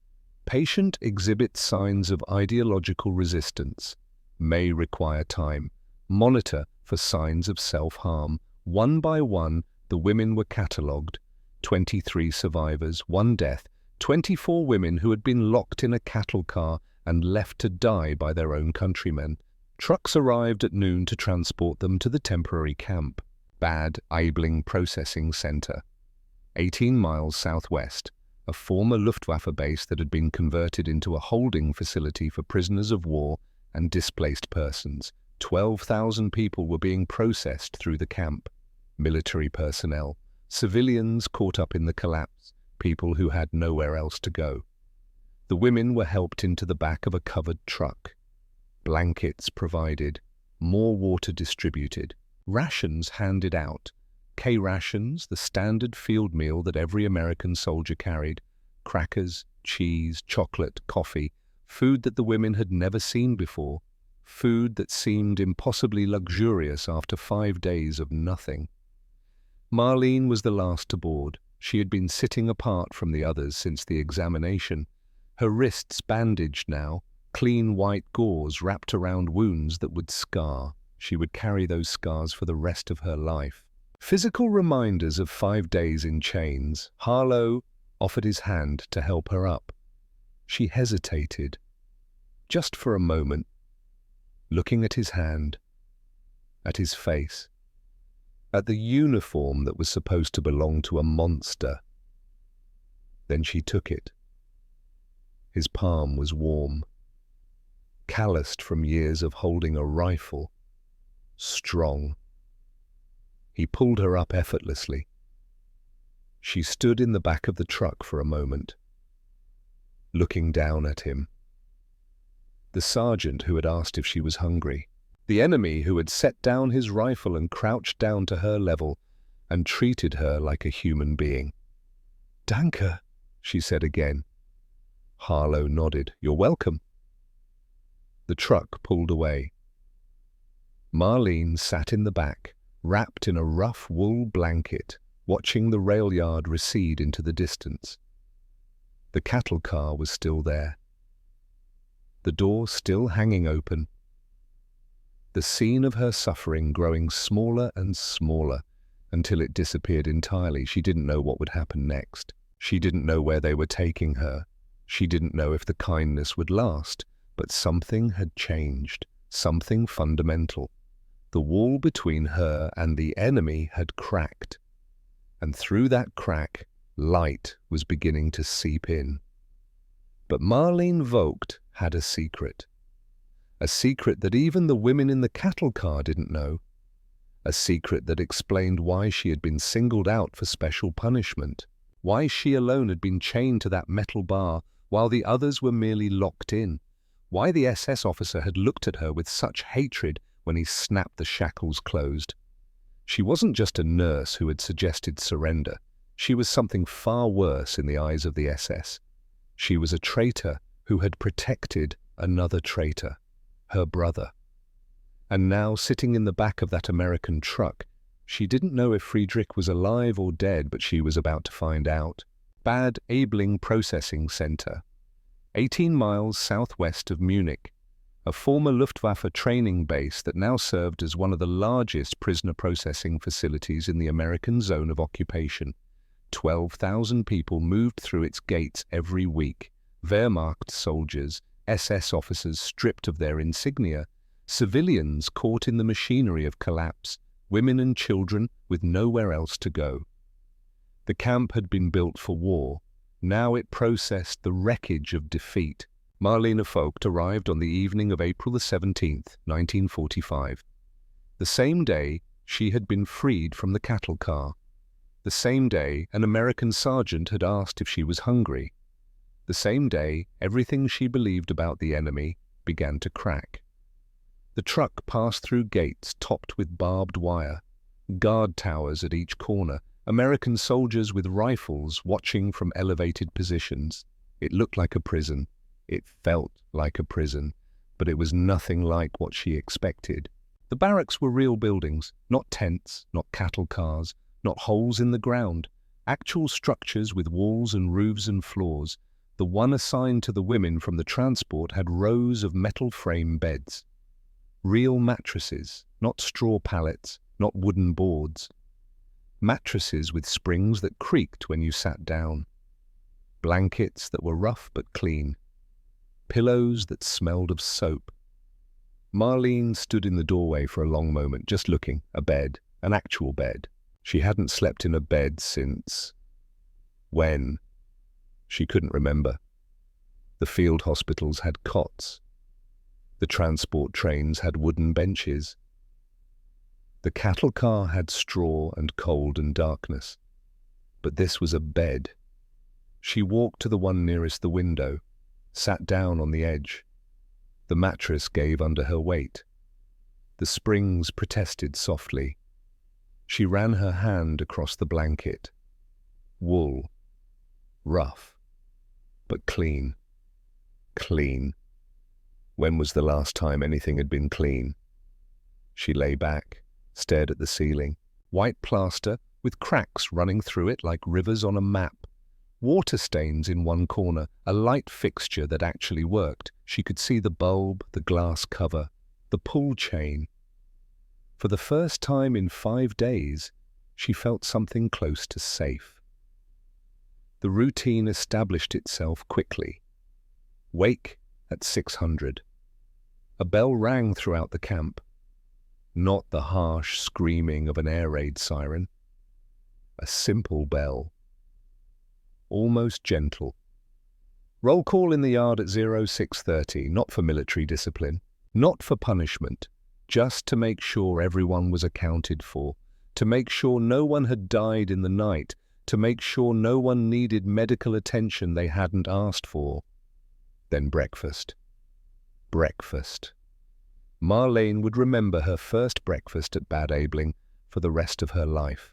patient exhibits signs of ideological resistance. May require time. Monitor for signs of self-harm. One by one, the women were catalogued. 23 survivors, 1 death, 24 women who had been locked in a cattle car and left to die by their own countrymen. Trucks arrived at noon to transport them to the temporary camp, Bad Aibling Processing Center, 18 miles southwest, a former Luftwaffe base that had been converted into a holding facility for prisoners of war and displaced persons. 12,000 people were being processed through the camp. Military personnel, civilians caught up in the collapse, people who had nowhere else to go. The women were helped into the back of a covered truck. Blankets provided, more water distributed, rations handed out. K-rations, the standard field meal that every American soldier carried, crackers, cheese, chocolate, coffee, food that the women had never seen before, food that seemed impossibly luxurious after 5 days of nothing. Marlene was the last to board. She had been sitting apart from the others since the examination, her wrists bandaged now, clean white gauze wrapped around wounds that would scar. She would carry those scars for the rest of her life. Physical reminders of 5 days in chains. Harlow offered his hand to help her up. She hesitated, just for a moment, looking at his hand, at his face, at the uniform that was supposed to belong to a monster. Then she took it. His palm was warm, calloused from years of holding a rifle, strong. He pulled her up effortlessly. She stood in the back of the truck for a moment, looking down at him. The sergeant who had asked if she was hungry, the enemy who had set down his rifle and crouched down to her level and treated her like a human being. "Danke," she said again. Harlow nodded. "You're welcome." The truck pulled away. Marlene sat in the back, wrapped in a rough wool blanket, watching the rail yard recede into the distance. The cattle car was still there, the door still hanging open. The scene of her suffering growing smaller and smaller until it disappeared entirely. She didn't know what would happen next. She didn't know where they were taking her. She didn't know if the kindness would last, but something had changed, something fundamental. The wall between her and the enemy had cracked, and through that crack, light was beginning to seep in. But Marlene Vogt had a secret that even the women in the cattle car didn't know, a secret that explained why she had been singled out for special punishment, why she alone had been chained to that metal bar while the others were merely locked in, why the SS officer had looked at her with such hatred when he snapped the shackles closed. She wasn't just a nurse who had suggested surrender. She was something far worse in the eyes of the SS. She was a traitor who had protected another traitor, her brother. And now, sitting in the back of that American truck, she didn't know if Friedrich was alive or dead, but she was about to find out. Bad Aibling Processing Center, 18 miles southwest of Munich, a former Luftwaffe training base that now served as one of the largest prisoner processing facilities in the American zone of occupation. 12,000 people moved through its gates every week. Wehrmacht soldiers, SS officers stripped of their insignia, civilians caught in the machinery of collapse, women and children with nowhere else to go. The camp had been built for war. Now it processed the wreckage of defeat. Marlene Vogt arrived on the evening of April the 17th, 1945. The same day, she had been freed from the cattle car. The same day, an American sergeant had asked if she was hungry. The same day, everything she believed about the enemy began to crack. The truck passed through gates topped with barbed wire, guard towers at each corner, American soldiers with rifles watching from elevated positions. It looked like a prison. It felt like a prison, but it was nothing like what she expected. The barracks were real buildings, not tents, not cattle cars, not holes in the ground, actual structures with walls and roofs and floors. The one assigned to the women from the transport had rows of metal frame beds. Real mattresses, not straw pallets, not wooden boards. Mattresses with springs that creaked when you sat down. Blankets that were rough but clean. Pillows that smelled of soap. Marlene stood in the doorway for a long moment, just looking. A bed, an actual bed. She hadn't slept in a bed since... when? She couldn't remember. The field hospitals had cots. The transport trains had wooden benches. The cattle car had straw and cold and darkness. But this was a bed. She walked to the one nearest the window, sat down on the edge. The mattress gave under her weight. The springs protested softly. She ran her hand across the blanket. Wool. Rough. But clean. Clean. When was the last time anything had been clean? She lay back, stared at the ceiling. White plaster with cracks running through it like rivers on a map. Water stains in one corner, a light fixture that actually worked. She could see the bulb, the glass cover, the pull chain. For the first time in 5 days, she felt something close to safe. The routine established itself quickly. Wake at 600. A bell rang throughout the camp. Not the harsh screaming of an air raid siren. A simple bell. Almost gentle. Roll call in the yard at 0630, not for military discipline, not for punishment, just to make sure everyone was accounted for, to make sure no one had died in the night, to make sure no one needed medical attention they hadn't asked for. Then breakfast. Breakfast. Marlene would remember her first breakfast at Bad Aibling for the rest of her life.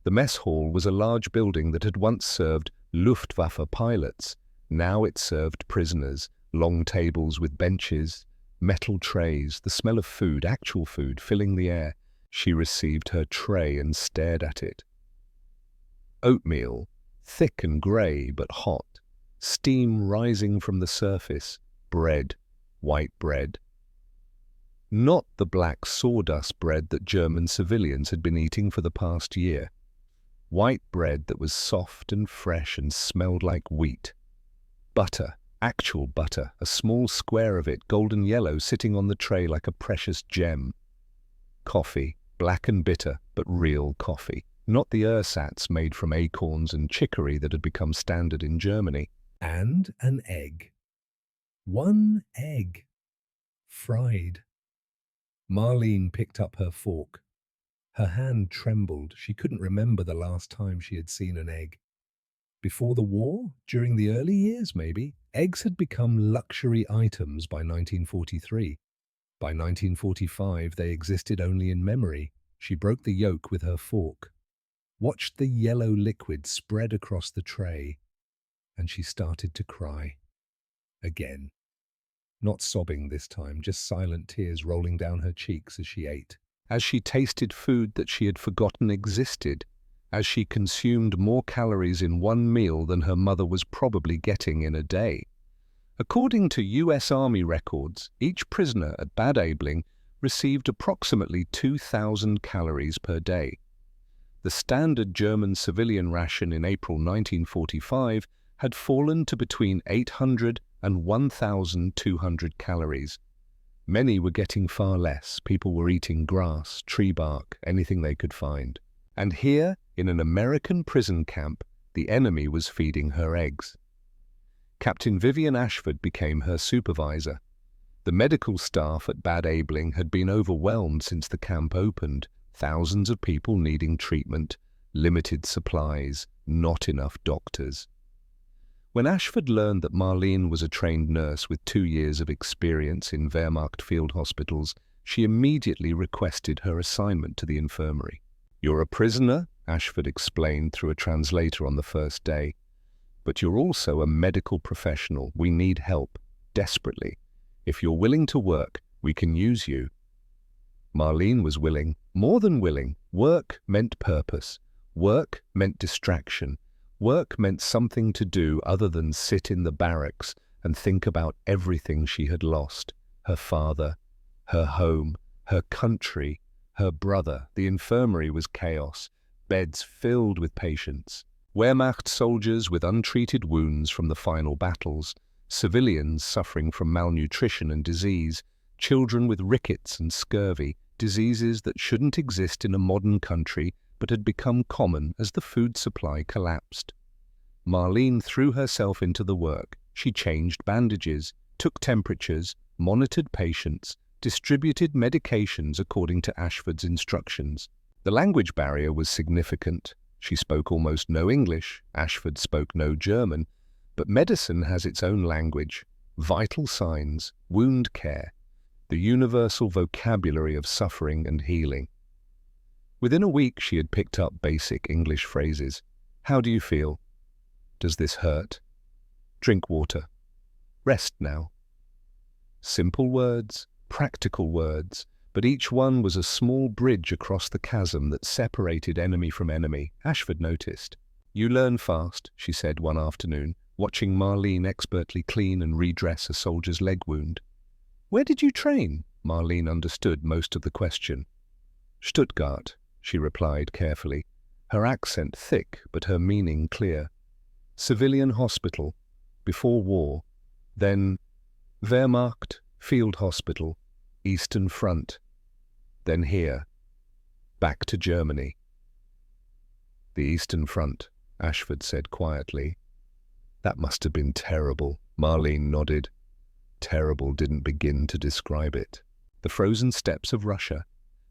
The mess hall was a large building that had once served Luftwaffe pilots. Now it served prisoners, long tables with benches, metal trays, the smell of food, actual food, filling the air. She received her tray and stared at it. Oatmeal, thick and grey but hot, steam rising from the surface, bread, white bread. Not the black sawdust bread that German civilians had been eating for the past year. White bread that was soft and fresh and smelled like wheat. Butter, actual butter, a small square of it, golden yellow, sitting on the tray like a precious gem. Coffee, black and bitter, but real coffee. Not the ersatz made from acorns and chicory that had become standard in Germany. And an egg. One egg. Fried. Marlene picked up her fork. Her hand trembled. She couldn't remember the last time she had seen an egg. Before the war, during the early years maybe, eggs had become luxury items by 1943. By 1945, they existed only in memory. She broke the yolk with her fork, watched the yellow liquid spread across the tray, and she started to cry. Again. Not sobbing this time, just silent tears rolling down her cheeks as she ate. As she tasted food that she had forgotten existed, as she consumed more calories in one meal than her mother was probably getting in a day. According to US Army records, each prisoner at Bad Aibling received approximately 2,000 calories per day. The standard German civilian ration in April 1945 had fallen to between 800 and 1,200 calories. Many were getting far less. People were eating grass, tree bark, anything they could find. And here, in an American prison camp, the enemy was feeding her eggs. Captain Vivian Ashford became her supervisor. The medical staff at Bad Aibling had been overwhelmed since the camp opened, thousands of people needing treatment, limited supplies, not enough doctors. When Ashford learned that Marlene was a trained nurse with 2 years of experience in Wehrmacht field hospitals, she immediately requested her assignment to the infirmary. "You're a prisoner," Ashford explained through a translator on the first day. "But you're also a medical professional. We need help, desperately. If you're willing to work, we can use you." Marlene was willing, more than willing. Work meant purpose. Work meant distraction. Work meant something to do other than sit in the barracks and think about everything she had lost. Her father, her home, her country, her brother. The infirmary was chaos, beds filled with patients. Wehrmacht soldiers with untreated wounds from the final battles, civilians suffering from malnutrition and disease, children with rickets and scurvy, diseases that shouldn't exist in a modern country but had become common as the food supply collapsed. Marlene threw herself into the work. She changed bandages, took temperatures, monitored patients, distributed medications according to Ashford's instructions. The language barrier was significant. She spoke almost no English, Ashford spoke no German, but medicine has its own language, vital signs, wound care, the universal vocabulary of suffering and healing. Within a week, she had picked up basic English phrases. "How do you feel? Does this hurt? Drink water. Rest now." Simple words, practical words, but each one was a small bridge across the chasm that separated enemy from enemy, Ashford noticed. "You learn fast," she said one afternoon, watching Marlene expertly clean and redress a soldier's leg wound. "Where did you train?" Marlene understood most of the question. "Stuttgart," she replied carefully, her accent thick but her meaning clear. "Civilian hospital, before war, then Wehrmacht, field hospital, Eastern Front, then here, back to Germany." "The Eastern Front," Ashford said quietly. "That must have been terrible." Marlene nodded. Terrible didn't begin to describe it. The frozen steppes of Russia,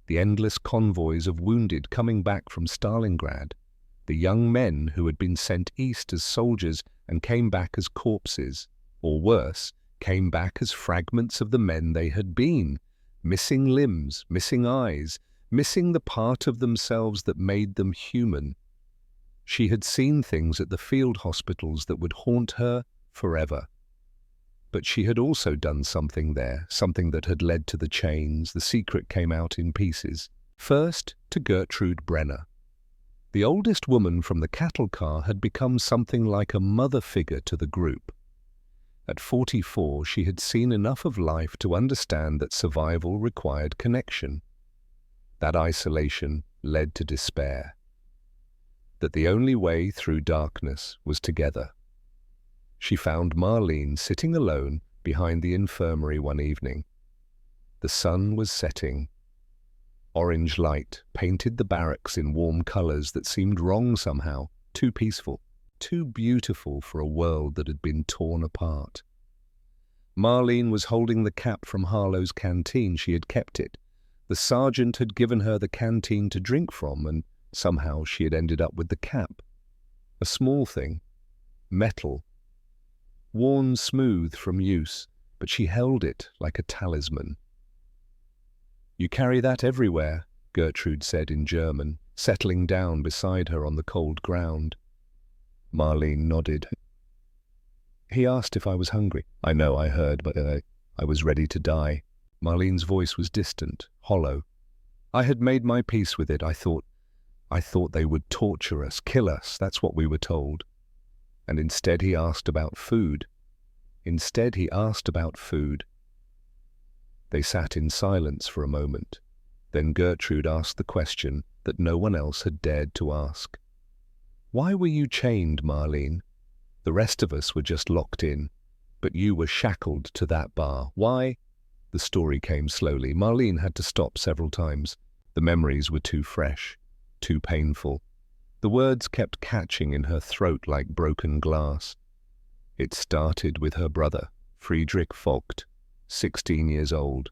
the endless convoys of wounded coming back from Stalingrad, the young men who had been sent east as soldiers and came back as corpses, or worse, came back as fragments of the men they had been, missing limbs, missing eyes, missing the part of themselves that made them human. She had seen things at the field hospitals that would haunt her forever. But she had also done something there, something that had led to the chains. The secret came out in pieces. First, to Gertrude Brenner. The oldest woman from the cattle car had become something like a mother figure to the group. At 44, she had seen enough of life to understand that survival required connection. That isolation led to despair. That the only way through darkness was together. She found Marlene sitting alone behind the infirmary one evening. The sun was setting. Orange light painted the barracks in warm colors that seemed wrong somehow, too peaceful, too beautiful for a world that had been torn apart. Marlene was holding the cap from Harlow's canteen. She had kept it. The sergeant had given her the canteen to drink from, and somehow she had ended up with the cap. A small thing, metal, worn smooth from use, but she held it like a talisman. "You carry that everywhere," Gertrude said in German, settling down beside her on the cold ground. Marlene nodded. "He asked if I was hungry. I know, I heard, but I was ready to die." Marlene's voice was distant, hollow. "I had made my peace with it. I thought they would torture us, kill us. That's what we were told. And instead he asked about food. Instead he asked about food." They sat in silence for a moment. Then Gertrude asked the question that no one else had dared to ask. "Why were you chained, Marlene? The rest of us were just locked in, but you were shackled to that bar. Why?" The story came slowly. Marlene had to stop several times. The memories were too fresh, too painful. The words kept catching in her throat like broken glass. It started with her brother, Friedrich Vogt, 16 years old,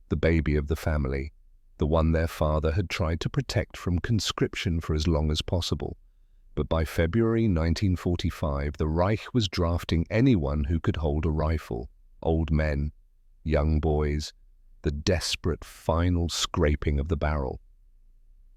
the baby of the family, the one their father had tried to protect from conscription for as long as possible. But by February 1945, the Reich was drafting anyone who could hold a rifle. Old men, young boys, the desperate final scraping of the barrel.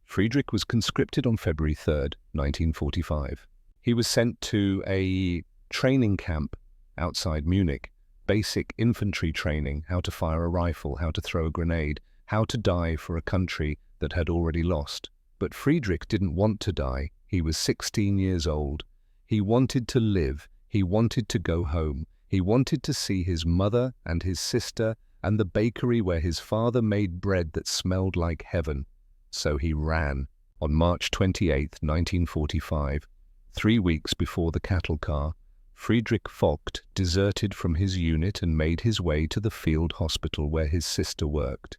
Friedrich was conscripted on February 3rd, 1945. He was sent to a training camp outside Munich, basic infantry training, how to fire a rifle, how to throw a grenade, how to die for a country that had already lost. But Friedrich didn't want to die. He was 16 years old. He wanted to live. He wanted to go home. He wanted to see his mother and his sister and the bakery where his father made bread that smelled like heaven. So he ran. On March 28, 1945, 3 weeks before the cattle car, Friedrich Vogt deserted from his unit and made his way to the field hospital where his sister worked.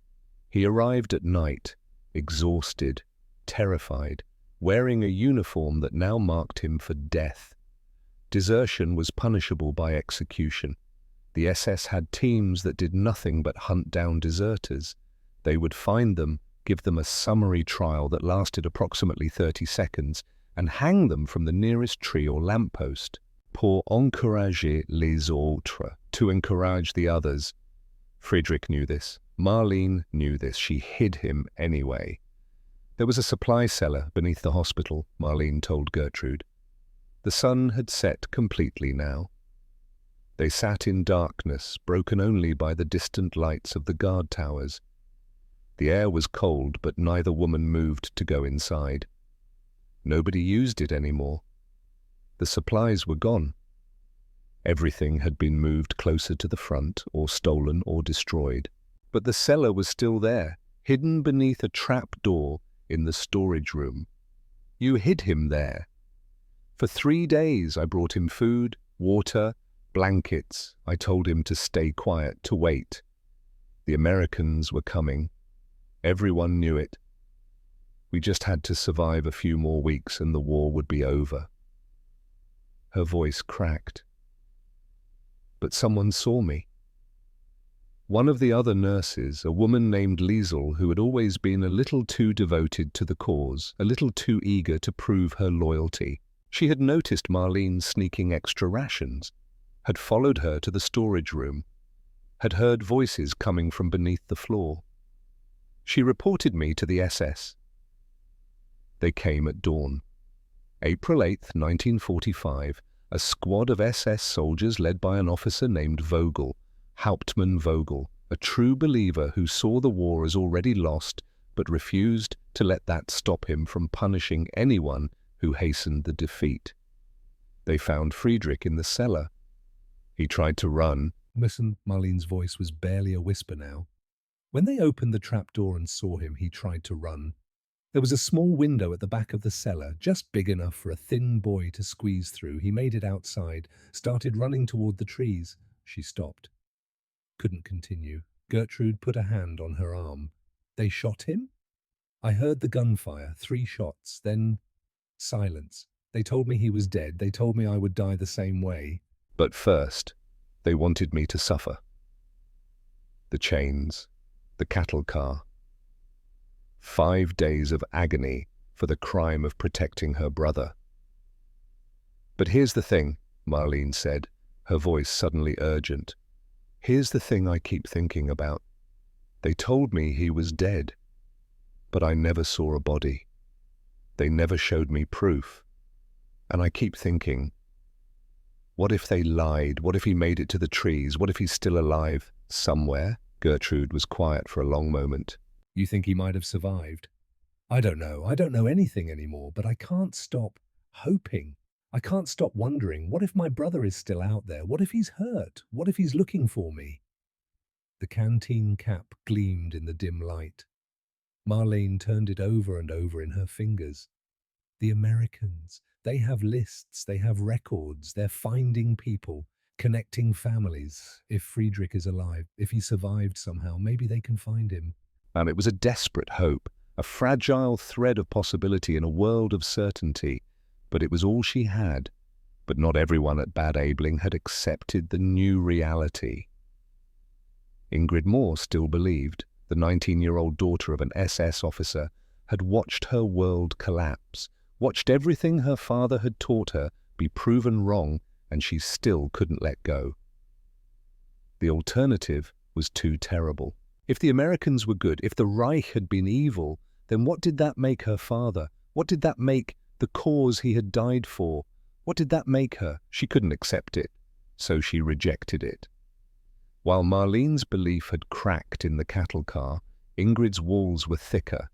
He arrived at night, exhausted, terrified, wearing a uniform that now marked him for death. Desertion was punishable by execution. The SS had teams that did nothing but hunt down deserters. They would find them, give them a summary trial that lasted approximately 30 seconds, and hang them from the nearest tree or lamppost. Pour encourager les autres, to encourage the others. Friedrich knew this. Marlene knew this. She hid him anyway. There was a supply cellar beneath the hospital, Marlene told Gertrude. The sun had set completely now. They sat in darkness, broken only by the distant lights of the guard towers. The air was cold, but neither woman moved to go inside. Nobody used it anymore. The supplies were gone. Everything had been moved closer to the front, or stolen or destroyed. But the cellar was still there, hidden beneath a trap door in the storage room. You hid him there. For 3 days I brought him food, water, blankets. I told him to stay quiet, to wait. The Americans were coming. Everyone knew it. We just had to survive a few more weeks and the war would be over. Her voice cracked. But someone saw me. One of the other nurses, a woman named Liesel, who had always been a little too devoted to the cause, a little too eager to prove her loyalty. She had noticed Marlene sneaking extra rations, had followed her to the storage room, had heard voices coming from beneath the floor. She reported me to the SS. They came at dawn. April 8, 1945, a squad of SS soldiers led by an officer named Vogel, Hauptmann Vogel, a true believer who saw the war as already lost but refused to let that stop him from punishing anyone who hastened the defeat. They found Friedrich in the cellar. He tried to run. Listen, Marlene's voice was barely a whisper now. When they opened the trapdoor and saw him, he tried to run. There was a small window at the back of the cellar, just big enough for a thin boy to squeeze through. He made it outside, started running toward the trees. She stopped. Couldn't continue. Gertrude put a hand on her arm. They shot him? I heard the gunfire, 3 shots, then silence. They told me he was dead. They told me I would die the same way. But first, they wanted me to suffer. The chains, the cattle car. 5 days of agony for the crime of protecting her brother. But here's the thing, Marlene said, her voice suddenly urgent. Here's the thing I keep thinking about. They told me he was dead, but I never saw a body. They never showed me proof. And I keep thinking, what if they lied? What if he made it to the trees? What if he's still alive somewhere? Gertrude was quiet for a long moment. You think he might have survived? I don't know. I don't know anything anymore, but I can't stop hoping. I can't stop wondering, what if my brother is still out there? What if he's hurt? What if he's looking for me? The canteen cap gleamed in the dim light. Marlene turned it over and over in her fingers. The Americans, they have lists, they have records, they're finding people, connecting families. If Friedrich is alive, if he survived somehow, maybe they can find him. And it was a desperate hope, a fragile thread of possibility in a world of certainty. But it was all she had. But not everyone at Bad Aibling had accepted the new reality. Ingrid Moore still believed. The 19-year-old daughter of an SS officer had watched her world collapse, watched everything her father had taught her be proven wrong, and she still couldn't let go. The alternative was too terrible. If the Americans were good, if the Reich had been evil, then what did that make her father? What did that make the cause he had died for? What did that make her? She couldn't accept it, so she rejected it. While Marlene's belief had cracked in the cattle car, Ingrid's walls were thicker,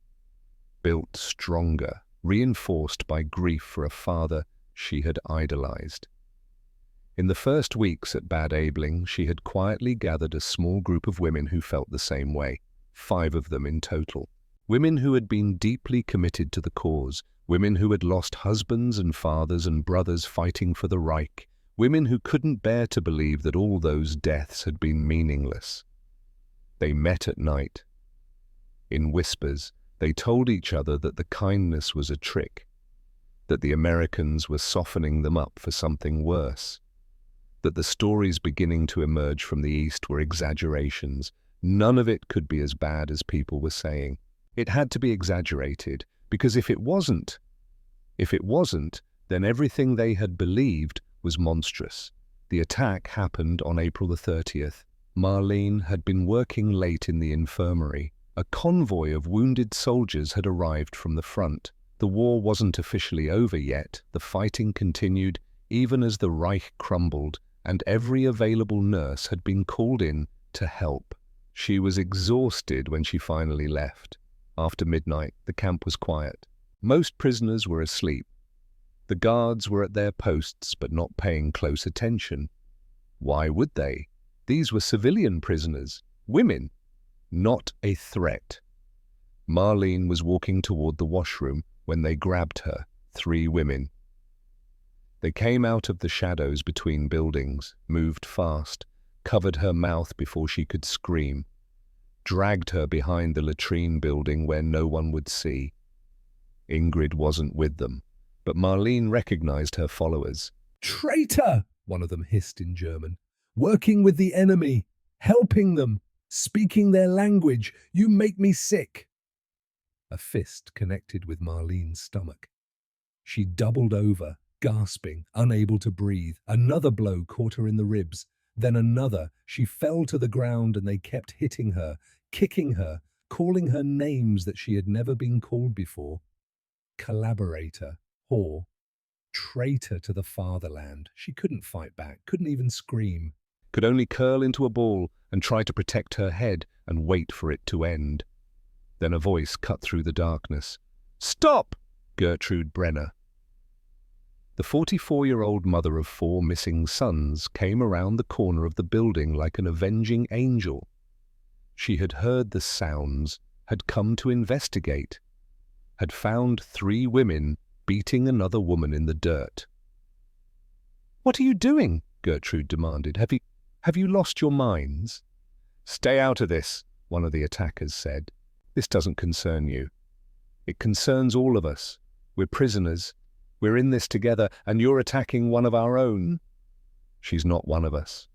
built stronger, reinforced by grief for a father she had idolized. In the first weeks at Bad Aibling, she had quietly gathered a small group of women who felt the same way, 5 of them in total. Women who had been deeply committed to the cause, women who had lost husbands and fathers and brothers fighting for the Reich, women who couldn't bear to believe that all those deaths had been meaningless. They met at night. In whispers, they told each other that the kindness was a trick, that the Americans were softening them up for something worse, that the stories beginning to emerge from the East were exaggerations. None of it could be as bad as people were saying. It had to be exaggerated, because if it wasn't, then everything they had believed was monstrous. The attack happened on April the 30th. Marlene had been working late in the infirmary. A convoy of wounded soldiers had arrived from the front. The war wasn't officially over yet. The fighting continued, even as the Reich crumbled, and every available nurse had been called in to help. She was exhausted when she finally left. After midnight, the camp was quiet. Most prisoners were asleep. The guards were at their posts but not paying close attention. Why would they? These were civilian prisoners, women, not a threat. Marlene was walking toward the washroom when they grabbed her, 3 women. They came out of the shadows between buildings, moved fast, covered her mouth before she could scream, dragged her behind the latrine building where no one would see. Ingrid wasn't with them, but Marlene recognized her followers. Traitor! One of them hissed in German. Working with the enemy, helping them, speaking their language. You make me sick. A fist connected with Marlene's stomach. She doubled over, gasping, unable to breathe. Another blow caught her in the ribs. Then another. She fell to the ground and they kept hitting her, kicking her, calling her names that she had never been called before. Collaborator, whore, traitor to the fatherland. She couldn't fight back, couldn't even scream. Could only curl into a ball and try to protect her head and wait for it to end. Then a voice cut through the darkness. Stop! Gertrude Brenner. The 44-year-old mother of 4 missing sons came around the corner of the building like an avenging angel. She had heard the sounds, had come to investigate, had found 3 women beating another woman in the dirt. What are you doing? Gertrude demanded. Have you lost your minds? Stay out of this, one of the attackers said. This doesn't concern you. It concerns all of us. We're prisoners. We're in this together, and you're attacking one of our own. She's not one of us.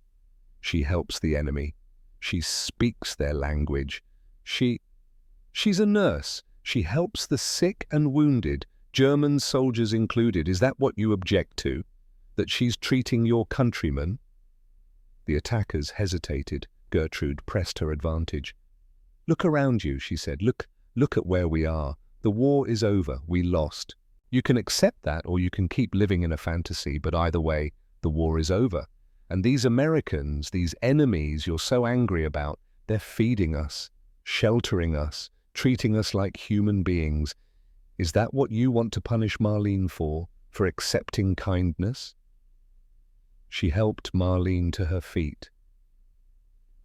She helps the enemy. She speaks their language. She's a nurse. She helps the sick and wounded, German soldiers included. Is that what you object to? That she's treating your countrymen? The attackers hesitated. Gertrude pressed her advantage. Look around you, she said. Look at where we are. The war is over. We lost. You can accept that or you can keep living in a fantasy, but either way, the war is over. And these Americans, these enemies you're so angry about, they're feeding us, sheltering us, treating us like human beings. Is that what you want to punish Marlene for accepting kindness? She helped Marlene to her feet.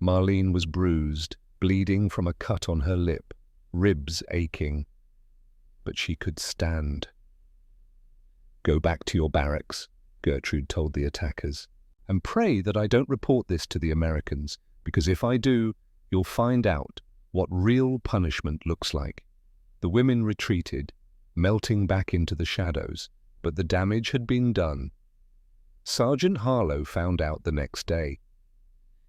Marlene was bruised, bleeding from a cut on her lip, ribs aching. But she could stand. Go back to your barracks, Gertrude told the attackers, and pray that I don't report this to the Americans, because if I do, you'll find out what real punishment looks like. The women retreated, melting back into the shadows, but the damage had been done. Sergeant Harlow found out the next day.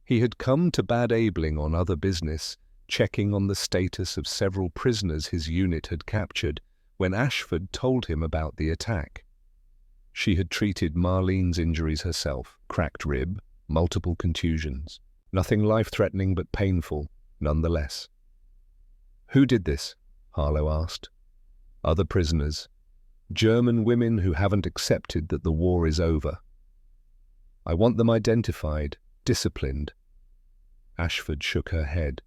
He had come to Bad Aibling on other business, checking on the status of several prisoners his unit had captured, when Ashford told him about the attack. She had treated Marlene's injuries herself, cracked rib, multiple contusions. Nothing life-threatening but painful, nonetheless. Who did this? Harlow asked. Other prisoners. German women who haven't accepted that the war is over. I want them identified, disciplined. Ashford shook her head.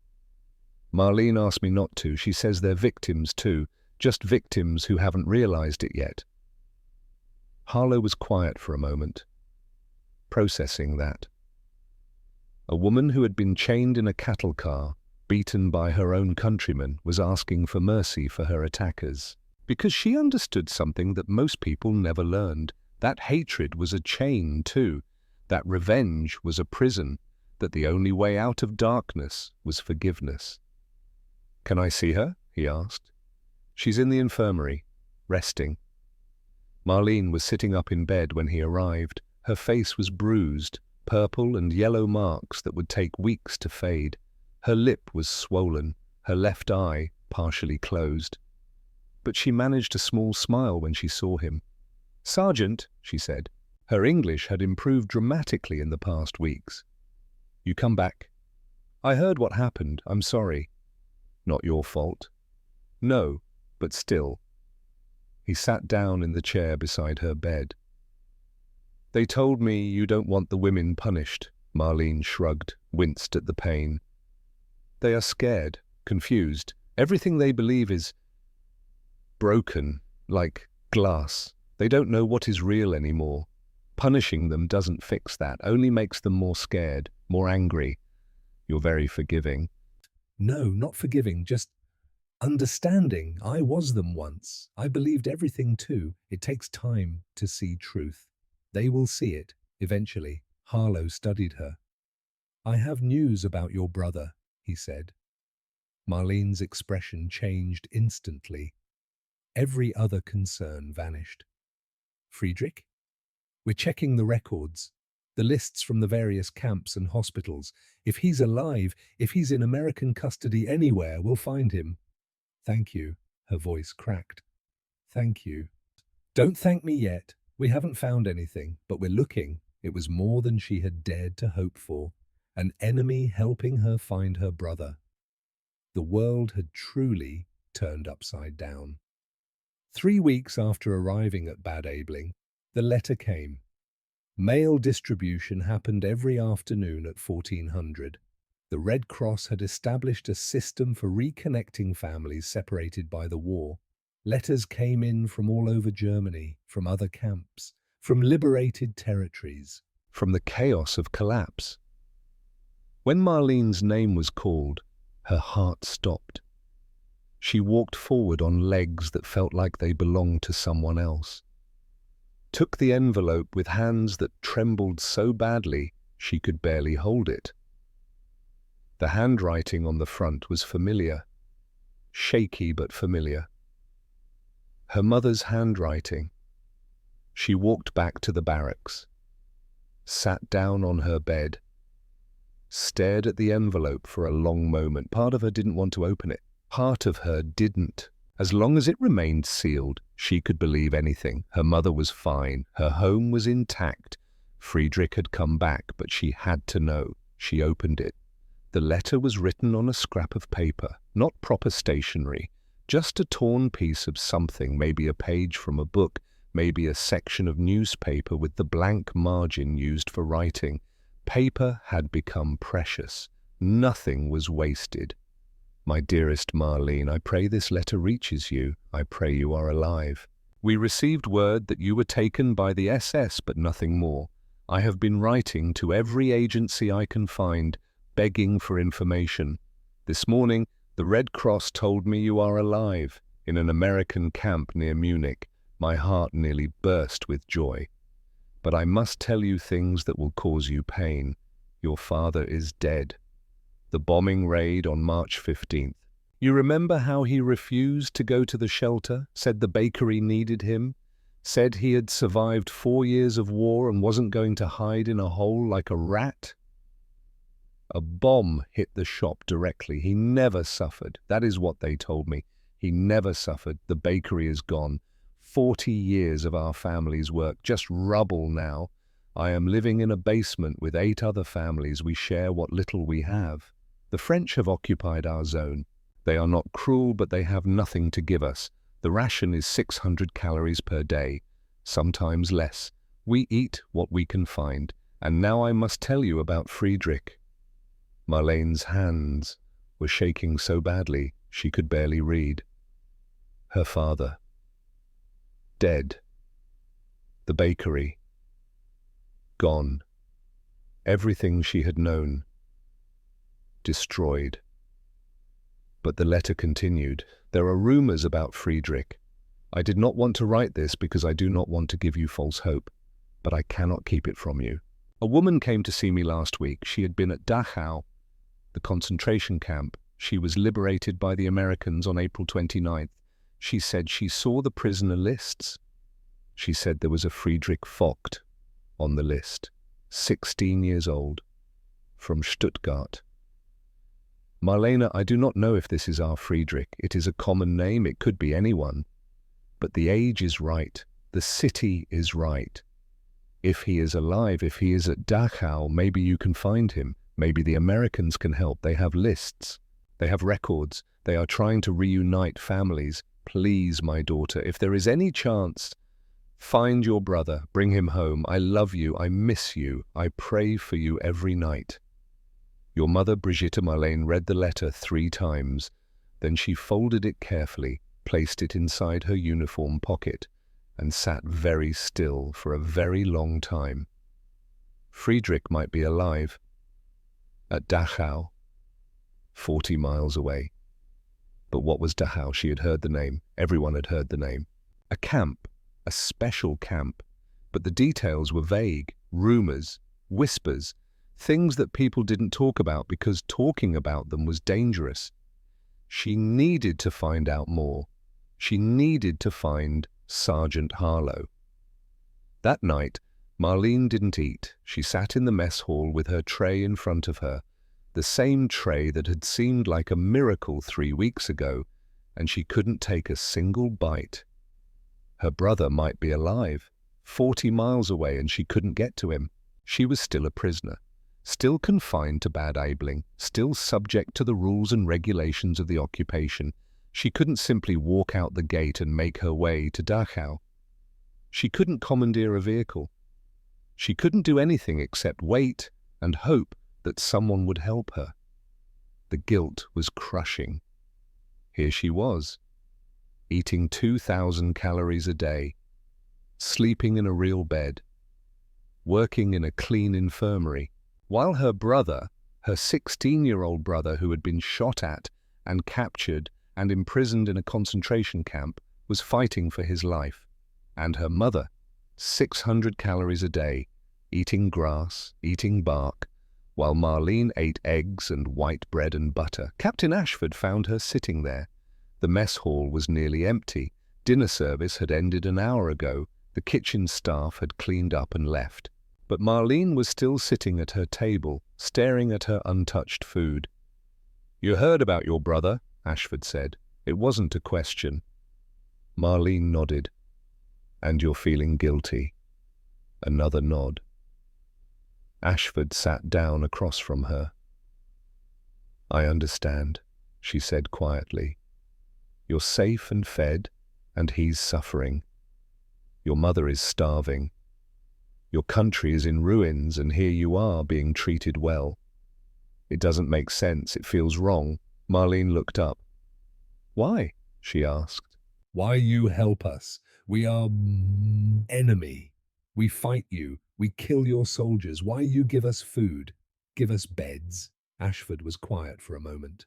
Marlene asked me not to. She says they're victims too, just victims who haven't realized it yet. Harlow was quiet for a moment, processing that. A woman who had been chained in a cattle car, beaten by her own countrymen, was asking for mercy for her attackers, because she understood something that most people never learned. That hatred was a chain too, that revenge was a prison, that the only way out of darkness was forgiveness. Can I see her? He asked. She's in the infirmary, resting. Marlene was sitting up in bed when he arrived. Her face was bruised, purple and yellow marks that would take weeks to fade. Her lip was swollen, her left eye partially closed. But she managed a small smile when she saw him. Sergeant, she said. Her English had improved dramatically in the past weeks. You come back. I heard what happened. I'm sorry. Not your fault. No, but still. He sat down in the chair beside her bed. They told me you don't want the women punished. Marlene shrugged, winced at the pain. They are scared, confused. Everything they believe is broken, like glass. They don't know what is real anymore. Punishing them doesn't fix that, only makes them more scared, more angry. You're very forgiving. No, not forgiving, just understanding. I was them once. I believed everything too. It takes time to see truth. They will see it, eventually. Harlow studied her. I have news about your brother, he said. Marlene's expression changed instantly. Every other concern vanished. Friedrich? We're checking the records, the lists from the various camps and hospitals. If he's alive, if he's in American custody anywhere, we'll find him. Thank you, her voice cracked. Thank you. Don't thank me yet. We haven't found anything, but we're looking. It was more than she had dared to hope for. An enemy helping her find her brother. The world had truly turned upside down. 3 weeks after arriving at Bad Aibling, the letter came. Mail distribution happened every afternoon at 1400. The Red Cross had established a system for reconnecting families separated by the war. Letters came in from all over Germany, from other camps, from liberated territories, from the chaos of collapse. When Marlene's name was called, her heart stopped. She walked forward on legs that felt like they belonged to someone else. Took the envelope with hands that trembled so badly she could barely hold it. The handwriting on the front was familiar, shaky but familiar. Her mother's handwriting. She walked back to the barracks, sat down on her bed, stared at the envelope for a long moment. Part of her didn't want to open it. Part of her didn't. As long as it remained sealed, she could believe anything. Her mother was fine. Her home was intact. Friedrich had come back, but she had to know. She opened it. The letter was written on a scrap of paper, not proper stationery, just a torn piece of something, maybe a page from a book, maybe a section of newspaper with the blank margin used for writing. Paper had become precious. Nothing was wasted. My dearest Marlene, I pray this letter reaches you. I pray you are alive. We received word that you were taken by the SS, but nothing more. I have been writing to every agency I can find, begging for information. This morning, the Red Cross told me you are alive, in an American camp near Munich. My heart nearly burst with joy. But I must tell you things that will cause you pain. Your father is dead. The bombing raid on March 15th. You remember how he refused to go to the shelter, said the bakery needed him, said he had survived 4 years of war and wasn't going to hide in a hole like a rat? A bomb hit the shop directly. He never suffered. That is what they told me. He never suffered. The bakery is gone. 40 years of our family's work, just rubble now. I am living in a basement with 8 other families. We share what little we have. The French have occupied our zone. They are not cruel, but they have nothing to give us. The ration is 600 calories per day, sometimes less. We eat what we can find. And now I must tell you about Friedrich. Marlene's hands were shaking so badly she could barely read. Her father. Dead. The bakery. Gone. Everything she had known. Destroyed. But the letter continued. There are rumors about Friedrich. I did not want to write this because I do not want to give you false hope, but I cannot keep it from you. A woman came to see me last week. She had been at Dachau, the concentration camp. She was liberated by the Americans on April 29th. She said she saw the prisoner lists. She said there was a Friedrich Vogt on the list, 16 years old, from Stuttgart. Marlene, I do not know if this is our Friedrich. It is a common name. It could be anyone. But the age is right. The city is right. If he is alive, if he is at Dachau, maybe you can find him. Maybe the Americans can help. They have lists. They have records. They are trying to reunite families. Please, my daughter, if there is any chance, find your brother. Bring him home. I love you. I miss you. I pray for you every night. Your mother, Brigitte Marlene, read the letter 3 times. Then she folded it carefully, placed it inside her uniform pocket, and sat very still for a very long time. Friedrich might be alive. At Dachau, 40 miles away. But what was Dachau? She had heard the name. Everyone had heard the name. A camp, a special camp. But the details were vague. Rumors, whispers, things that people didn't talk about because talking about them was dangerous. She needed to find out more. She needed to find Sergeant Harlow. That night, Marlene didn't eat. She sat in the mess hall with her tray in front of her, the same tray that had seemed like a miracle 3 weeks ago, and she couldn't take a single bite. Her brother might be alive, 40 miles away, and she couldn't get to him. She was still a prisoner, still confined to Bad Aibling, still subject to the rules and regulations of the occupation. She couldn't simply walk out the gate and make her way to Dachau. She couldn't commandeer a vehicle. She couldn't do anything except wait and hope that someone would help her. The guilt was crushing. Here she was, eating 2,000 calories a day, sleeping in a real bed, working in a clean infirmary, while her brother, her 16-year-old brother who had been shot at and captured and imprisoned in a concentration camp, was fighting for his life. And her mother, 600 calories a day, eating grass, eating bark, while Marlene ate eggs and white bread and butter. Captain Ashford found her sitting there. The mess hall was nearly empty. Dinner service had ended an hour ago. The kitchen staff had cleaned up and left. But Marlene was still sitting at her table, staring at her untouched food. "You heard about your brother," Ashford said. It wasn't a question. Marlene nodded. And you're feeling guilty? Another nod. Ashford sat down across from her. I understand, she said quietly. You're safe and fed, and he's suffering. Your mother is starving. Your country is in ruins, and here you are being treated well. It doesn't make sense. It feels wrong. Marlene looked up. Why? She asked. Why you help us? We are enemy. We fight you. We kill your soldiers. Why you give us food? Give us beds? Ashford was quiet for a moment.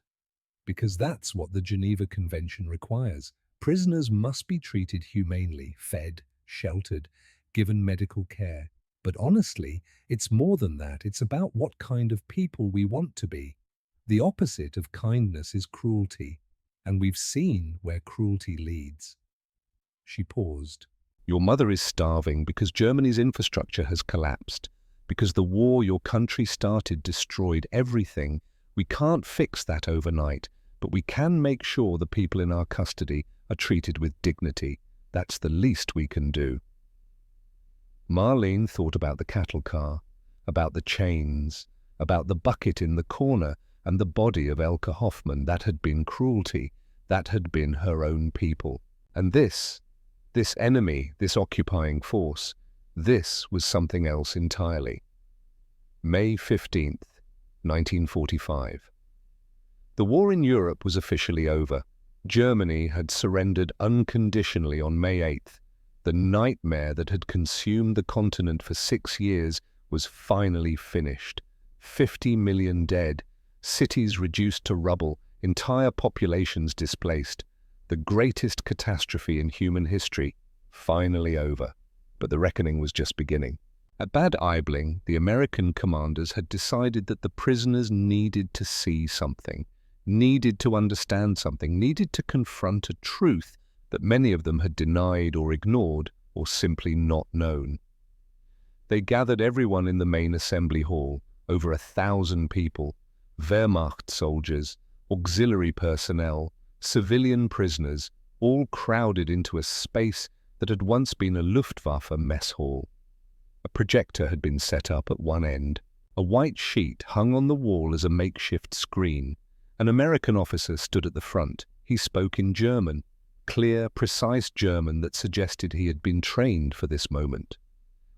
Because that's what the Geneva Convention requires. Prisoners must be treated humanely, fed, sheltered, given medical care. But honestly, it's more than that. It's about what kind of people we want to be. The opposite of kindness is cruelty, and we've seen where cruelty leads. She paused. Your mother is starving because Germany's infrastructure has collapsed, because the war your country started destroyed everything. We can't fix that overnight, but we can make sure the people in our custody are treated with dignity. That's the least we can do. Marlene thought about the cattle car, about the chains, about the bucket in the corner and the body of Elke Hoffman. That had been cruelty. That had been her own people. And this enemy, this occupying force, this was something else entirely. May 15th, 1945. The war in Europe was officially over. Germany had surrendered unconditionally on May 8th. The nightmare that had consumed the continent for 6 years was finally finished. 50 million dead, cities reduced to rubble, entire populations displaced. The greatest catastrophe in human history, finally over. But the reckoning was just beginning. At Bad Aibling, the American commanders had decided that the prisoners needed to see something, needed to understand something, needed to confront a truth that many of them had denied or ignored or simply not known. They gathered everyone in the main assembly hall, over 1,000 people, Wehrmacht soldiers, auxiliary personnel, civilian prisoners, all crowded into a space that had once been a Luftwaffe mess hall. A projector had been set up at one end. A white sheet hung on the wall as a makeshift screen. An American officer stood at the front. He spoke in German, clear, precise German that suggested he had been trained for this moment.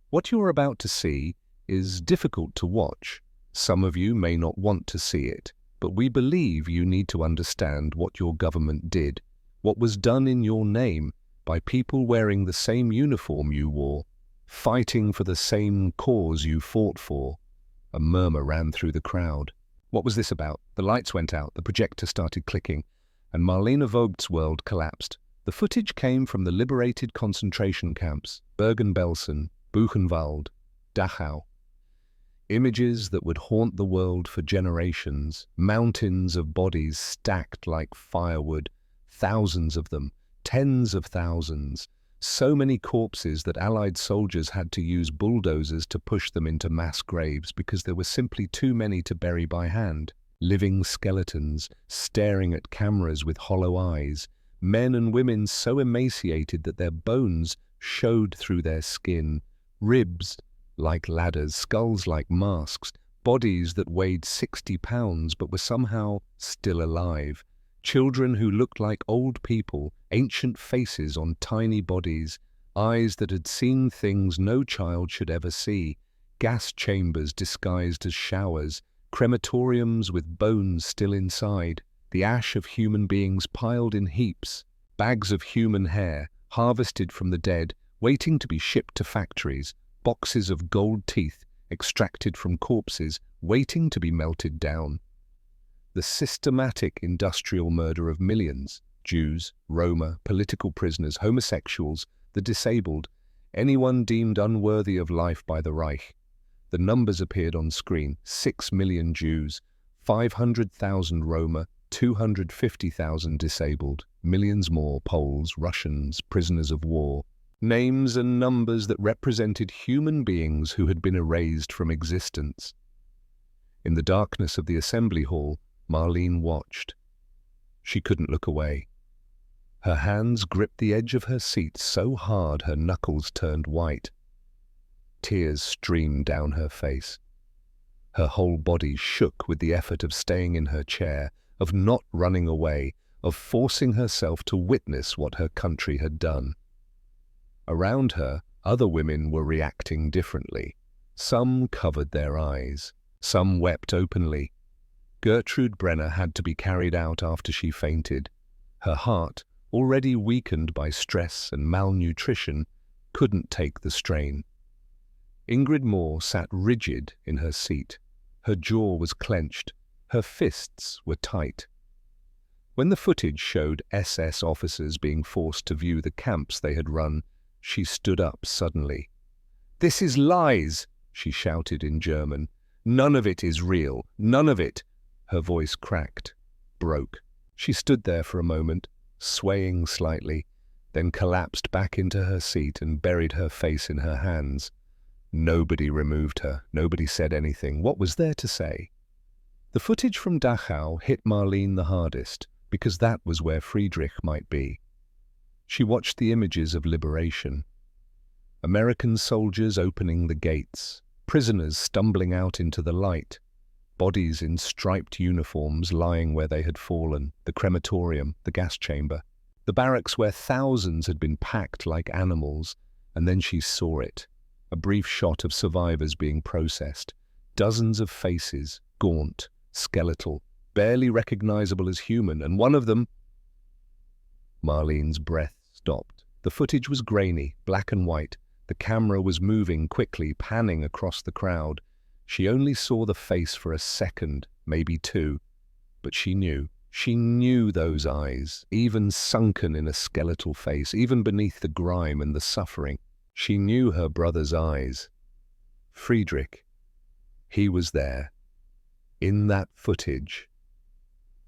What you are about to see is difficult to watch. Some of you may not want to see it, but we believe you need to understand what your government did, what was done in your name by people wearing the same uniform you wore, fighting for the same cause you fought for. A murmur ran through the crowd. What was this about? The lights went out, the projector started clicking, and Marlene Vogt's world collapsed. The footage came from the liberated concentration camps, Bergen-Belsen, Buchenwald, Dachau. Images that would haunt the world for generations, mountains of bodies stacked like firewood, thousands of them, tens of thousands, so many corpses that Allied soldiers had to use bulldozers to push them into mass graves because there were simply too many to bury by hand. Living skeletons, staring at cameras with hollow eyes, men and women so emaciated that their bones showed through their skin, ribs like ladders, skulls like masks, bodies that weighed 60 pounds but were somehow still alive, children who looked like old people, ancient faces on tiny bodies, eyes that had seen things no child should ever see, gas chambers disguised as showers, crematoriums with bones still inside, the ash of human beings piled in heaps, bags of human hair, harvested from the dead, waiting to be shipped to factories, boxes of gold teeth extracted from corpses, waiting to be melted down. The systematic industrial murder of millions, Jews, Roma, political prisoners, homosexuals, the disabled, anyone deemed unworthy of life by the Reich. The numbers appeared on screen: 6 million Jews, 500,000 Roma, 250,000 disabled, millions more Poles, Russians, prisoners of war. Names and numbers that represented human beings who had been erased from existence. In the darkness of the assembly hall, Marlene watched. She couldn't look away. Her hands gripped the edge of her seat so hard her knuckles turned white. Tears streamed down her face. Her whole body shook with the effort of staying in her chair, of not running away, of forcing herself to witness what her country had done. Around her, other women were reacting differently. Some covered their eyes. Some wept openly. Gertrude Brenner had to be carried out after she fainted. Her heart, already weakened by stress and malnutrition, couldn't take the strain. Ingrid Moore sat rigid in her seat. Her jaw was clenched. Her fists were tight. When the footage showed SS officers being forced to view the camps they had run, she stood up suddenly. "This is lies!" she shouted in German. "None of it is real. None of it!" Her voice cracked, broke. She stood there for a moment, swaying slightly, then collapsed back into her seat and buried her face in her hands. Nobody removed her. Nobody said anything. What was there to say? The footage from Dachau hit Marlene the hardest, because that was where Friedrich might be. She watched the images of liberation. American soldiers opening the gates, prisoners stumbling out into the light, bodies in striped uniforms lying where they had fallen, the crematorium, the gas chamber, the barracks where thousands had been packed like animals, and then she saw it. A brief shot of survivors being processed, dozens of faces, gaunt, skeletal, barely recognizable as human, and one of them... Marlene's breath stopped. The footage was grainy, black and white. The camera was moving quickly, panning across the crowd. She only saw the face for a second, maybe two, but she knew. She knew those eyes, even sunken in a skeletal face, even beneath the grime and the suffering. She knew her brother's eyes. Friedrich, he was there, in that footage,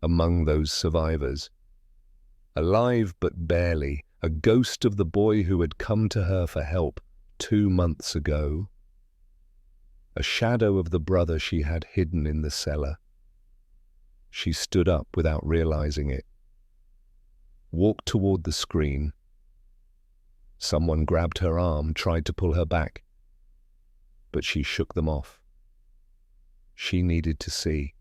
among those survivors. Alive but barely, a ghost of the boy who had come to her for help 2 months ago. A shadow of the brother she had hidden in the cellar. She stood up without realizing it, walked toward the screen. Someone grabbed her arm, tried to pull her back, but she shook them off. She needed to see,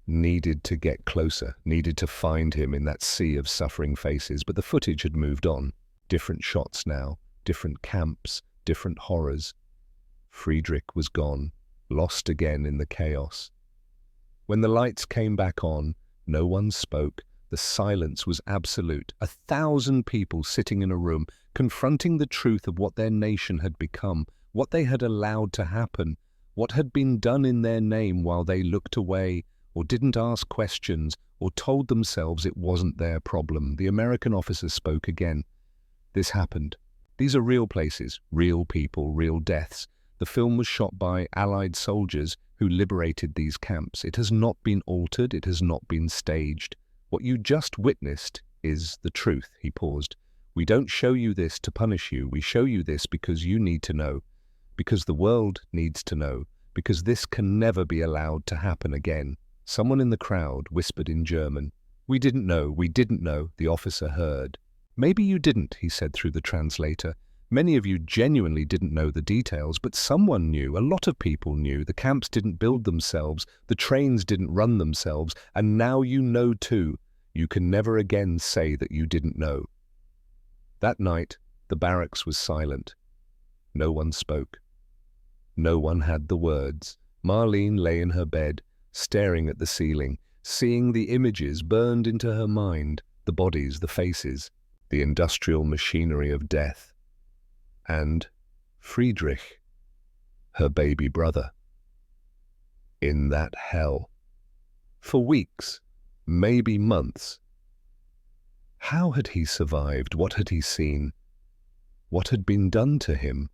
needed to get closer, needed to find him in that sea of suffering faces, but the footage had moved on. Different shots now, different camps, different horrors. Friedrich was gone, lost again in the chaos. When the lights came back on, no one spoke. The silence was absolute. 1,000 people sitting in a room, confronting the truth of what their nation had become, what they had allowed to happen, what had been done in their name while they looked away, or didn't ask questions, or told themselves it wasn't their problem. The American officer spoke again. This happened. These are real places, real people, real deaths. The film was shot by Allied soldiers who liberated these camps. It has not been altered. It has not been staged. What you just witnessed is the truth. He paused. We don't show you this to punish you. We show you this because you need to know, because the world needs to know, because this can never be allowed to happen again. Someone in the crowd whispered in German. We didn't know, the officer heard. Maybe you didn't, he said through the translator. Many of you genuinely didn't know the details, but someone knew, a lot of people knew. The camps didn't build themselves, the trains didn't run themselves, and now you know too. You can never again say that you didn't know. That night, the barracks was silent. No one spoke. No one had the words. Marlene lay in her bed, staring at the ceiling, seeing the images burned into her mind, the bodies, the faces, the industrial machinery of death. And Friedrich, her baby brother, in that hell. For weeks, maybe months. How had he survived? What had he seen? What had been done to him?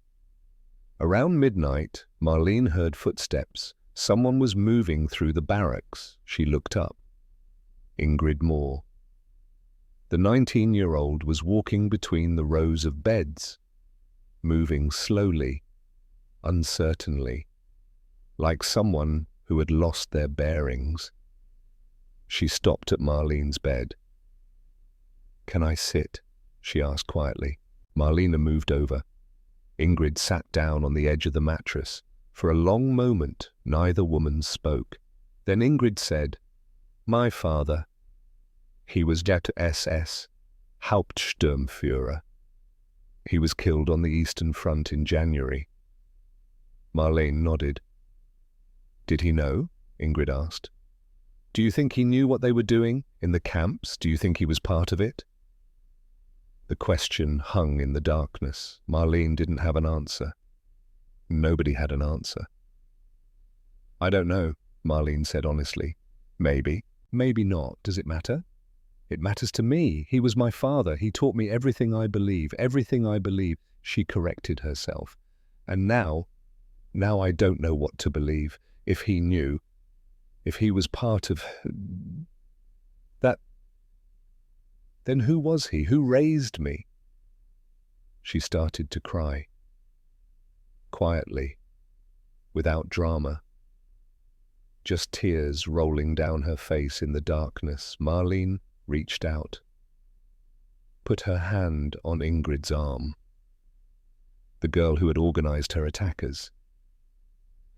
Around midnight, Marlene heard footsteps. Someone was moving through the barracks. She looked up. Ingrid Moore. The 19-year-old was walking between the rows of beds, moving slowly, uncertainly, like someone who had lost their bearings. She stopped at Marlene's bed. Can I sit? She asked quietly. Marlena moved over. Ingrid sat down on the edge of the mattress. For a long moment, neither woman spoke. Then Ingrid said, "My father. He was der SS, Hauptsturmführer. He was killed on the Eastern Front in January." Marlene nodded. "Did he know?" Ingrid asked. "Do you think he knew what they were doing in the camps? Do you think he was part of it?" The question hung in the darkness. Marlene didn't have an answer. Nobody had an answer. "I don't know," Marlene said honestly. "Maybe, maybe not. Does it matter?" "It matters to me. He was my father. He taught me everything I believe, everything I believe." She corrected herself. "And now I don't know what to believe. If he knew, if he was part of that, then who was he? Who raised me?" She started to cry. Quietly, without drama. Just tears rolling down her face in the darkness. Marlene reached out, put her hand on Ingrid's arm. The girl who had organized her attackers,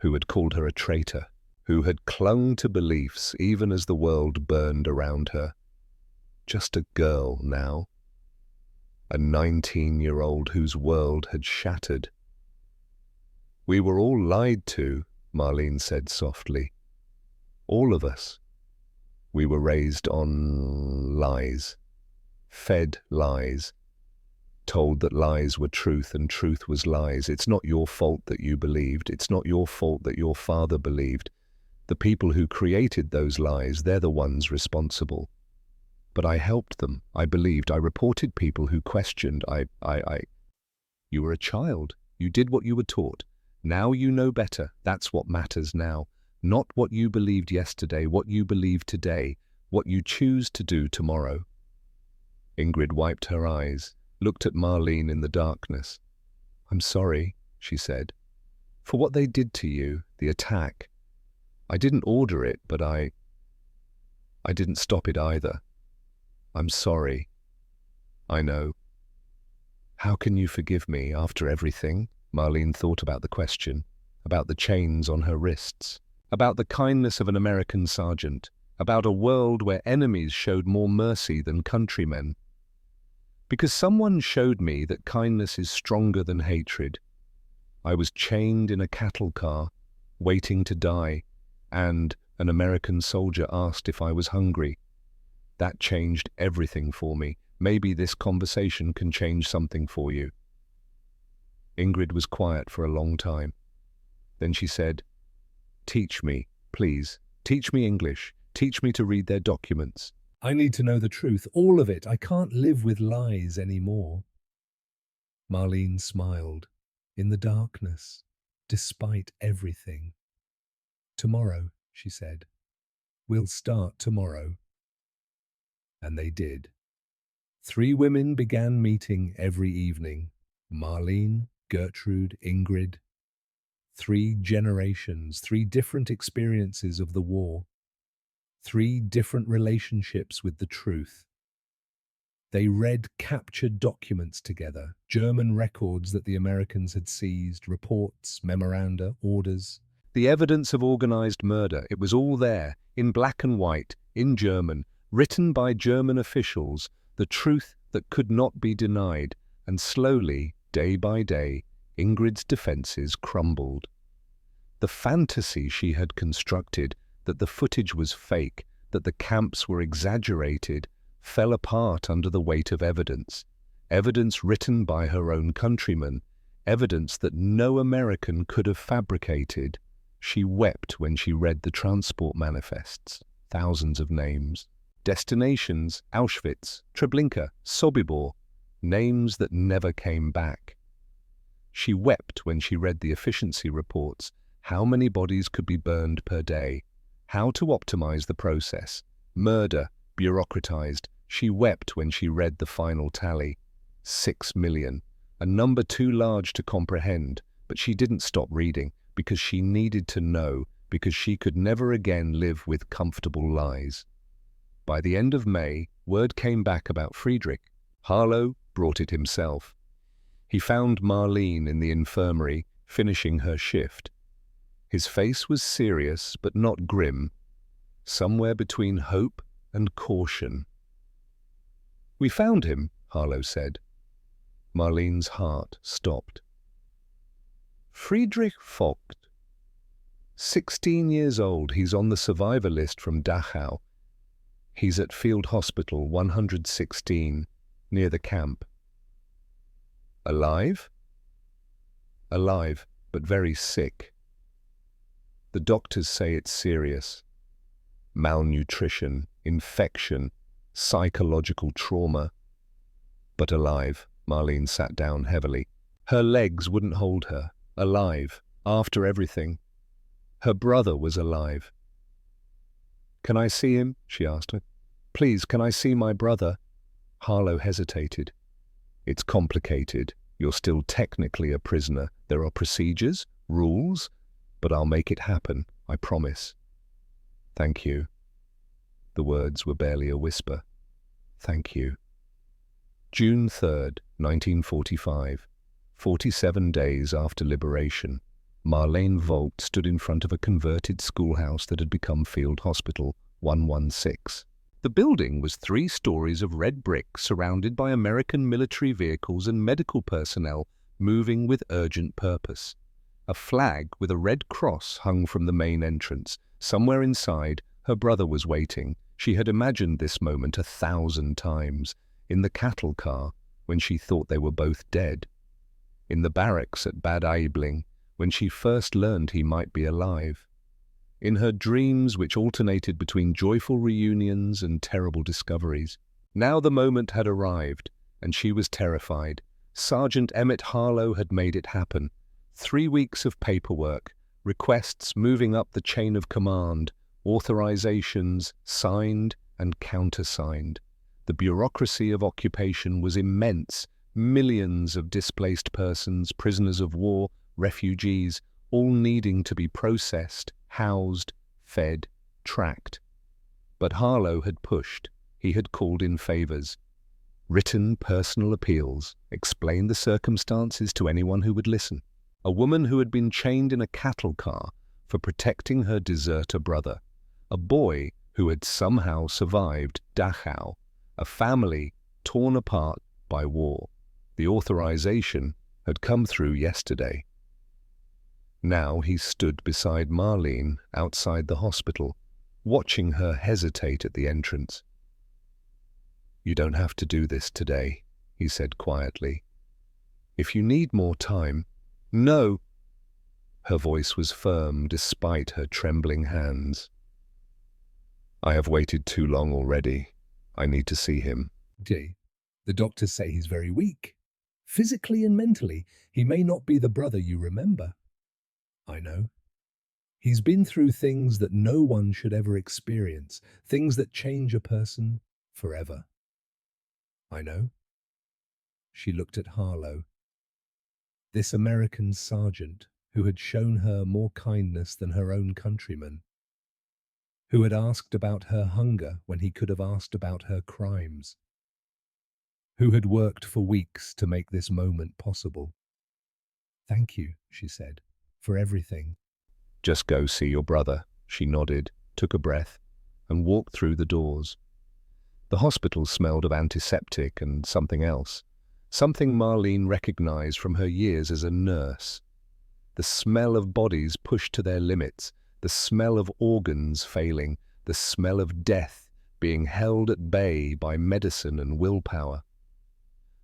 who had called her a traitor, who had clung to beliefs even as the world burned around her. Just a girl now. A 19-year-old whose world had shattered. "We were all lied to," Marlene said softly. "All of us. We were raised on lies, fed lies, told that lies were truth and truth was lies. It's not your fault that you believed. It's not your fault that your father believed. The people who created those lies, they're the ones responsible. But I helped them. I believed. I reported people who questioned. You were a child. You did what you were taught. Now you know better. That's what matters now. Not what you believed yesterday, what you believe today, what you choose to do tomorrow." Ingrid wiped her eyes, looked at Marlene in the darkness. "I'm sorry," she said, "for what they did to you, the attack. I didn't order it, but I didn't stop it either. I'm sorry. I know." "How can you forgive me after everything?" Marlene thought about the question, about the chains on her wrists, about the kindness of an American sergeant, about a world where enemies showed more mercy than countrymen. "Because someone showed me that kindness is stronger than hatred. I was chained in a cattle car, waiting to die, and an American soldier asked if I was hungry. That changed everything for me. Maybe this conversation can change something for you." Ingrid was quiet for a long time. Then she said, "Teach me, please. Teach me English. Teach me to read their documents. I need to know the truth, all of it. I can't live with lies anymore." Marlene smiled, in the darkness, despite everything. "Tomorrow," she said. "We'll start tomorrow." And they did. 3 women began meeting every evening. Marlene, Gertrude, Ingrid. 3 generations, 3 different experiences of the war. 3 different relationships with the truth. They read captured documents together, German records that the Americans had seized, reports, memoranda, orders. The evidence of organized murder, it was all there, in black and white, in German, written by German officials, the truth that could not be denied, and slowly, day by day, Ingrid's defenses crumbled. The fantasy she had constructed, that the footage was fake, that the camps were exaggerated, fell apart under the weight of evidence. Evidence written by her own countrymen, evidence that no American could have fabricated. She wept when she read the transport manifests, thousands of names. Destinations, Auschwitz, Treblinka, Sobibor, names that never came back. She wept when she read the efficiency reports, how many bodies could be burned per day, how to optimize the process, murder, bureaucratized. She wept when she read the final tally, 6 million, a number too large to comprehend, but she didn't stop reading because she needed to know, because she could never again live with comfortable lies. By the end of May, Word came back about Friedrich. Harlow brought it himself. He found Marlene in the infirmary, finishing her shift. His face was serious, but not grim, somewhere between hope and caution. "We found him," Harlow said. Marlene's heart stopped. "Friedrich Vogt. 16 years old. He's on the survivor list from Dachau. He's at Field Hospital 116, near the camp." "Alive?" "Alive, but very sick. The doctors say it's serious. Malnutrition, infection, psychological trauma. But alive." Marlene sat down heavily. Her legs wouldn't hold her. Alive, after everything. Her brother was alive. "Can I see him?" she asked her. "Please, can I see my brother?" Harlow hesitated. "It's complicated. You're still technically a prisoner. There are procedures, rules, but I'll make it happen, I promise." "Thank you." The words were barely a whisper. "Thank you." June 3rd, 1945. 47 days after liberation, Marlene Vogt stood in front of a converted schoolhouse that had become Field Hospital 116. The building was 3 stories of red brick surrounded by American military vehicles and medical personnel moving with urgent purpose. A flag with a red cross hung from the main entrance. Somewhere inside, her brother was waiting. She had imagined this moment 1,000 times. In the cattle car, when she thought they were both dead. In the barracks at Bad Aibling, when she first learned he might be alive. In her dreams, which alternated between joyful reunions and terrible discoveries. Now the moment had arrived, and she was terrified. Sergeant Emmett Harlow had made it happen. 3 weeks of paperwork, requests moving up the chain of command, authorizations signed and countersigned. The bureaucracy of occupation was immense. Millions of displaced persons, prisoners of war, refugees, all needing to be processed, housed, fed, tracked. But Harlow had pushed. He had called in favors. Written personal appeals, explained the circumstances to anyone who would listen. A woman who had been chained in a cattle car for protecting her deserter brother. A boy who had somehow survived Dachau. A family torn apart by war. The authorization had come through yesterday. Now he stood beside Marlene outside the hospital, watching her hesitate at the entrance. "You don't have to do this today," he said quietly. "If you need more time—" "No!" Her voice was firm despite her trembling hands. "I have waited too long already. I need to see him." The doctors say he's very weak. Physically and mentally, he may not be the brother you remember. I know. He's been through things that no one should ever experience, things that change a person forever. I know. She looked at Harlow. This American sergeant who had shown her more kindness than her own countrymen. Who had asked about her hunger when he could have asked about her crimes. Who had worked for weeks to make this moment possible. "Thank you," she said, "for everything." "Just go see your brother." She nodded, took a breath, and walked through the doors. The hospital smelled of antiseptic and something else, something Marlene recognized from her years as a nurse. The smell of bodies pushed to their limits, the smell of organs failing, the smell of death being held at bay by medicine and willpower.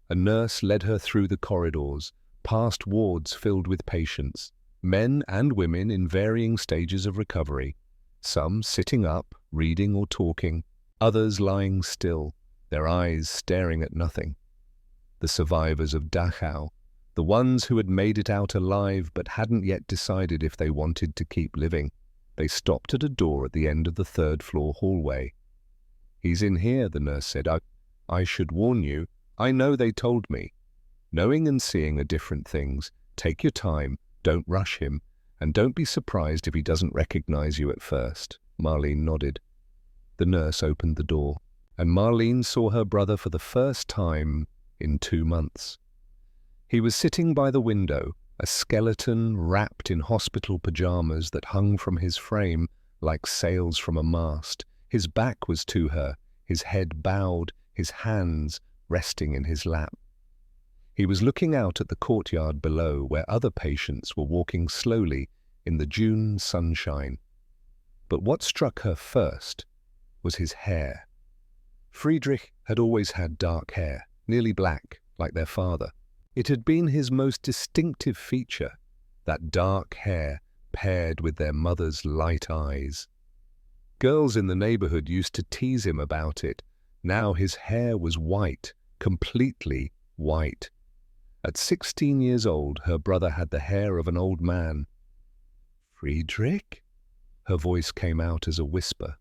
A nurse led her through the corridors, past wards filled with patients, men and women in varying stages of recovery, some sitting up, reading or talking, others lying still, their eyes staring at nothing. The survivors of Dachau, the ones who had made it out alive but hadn't yet decided if they wanted to keep living. They stopped at a door at the end of the 3rd-floor hallway. "He's in here," the nurse said. I should warn you. I know they told me. Knowing and seeing are different things. Take your time, don't rush him, and don't be surprised if he doesn't recognize you at first." Marlene nodded. The nurse opened the door. and Marlene saw her brother for the first time in 2 months. He was sitting by the window, a skeleton wrapped in hospital pajamas that hung from his frame like sails from a mast. His back was to her, his head bowed, his hands resting in his lap. He was looking out at the courtyard below where other patients were walking slowly in the June sunshine. But what struck her first was his hair. Friedrich had always had dark hair, nearly black, like their father. It had been his most distinctive feature, that dark hair paired with their mother's light eyes. Girls in the neighborhood used to tease him about it. Now his hair was white, completely white. At 16 years old, her brother had the hair of an old man. "Friedrich?" Her voice came out as a whisper.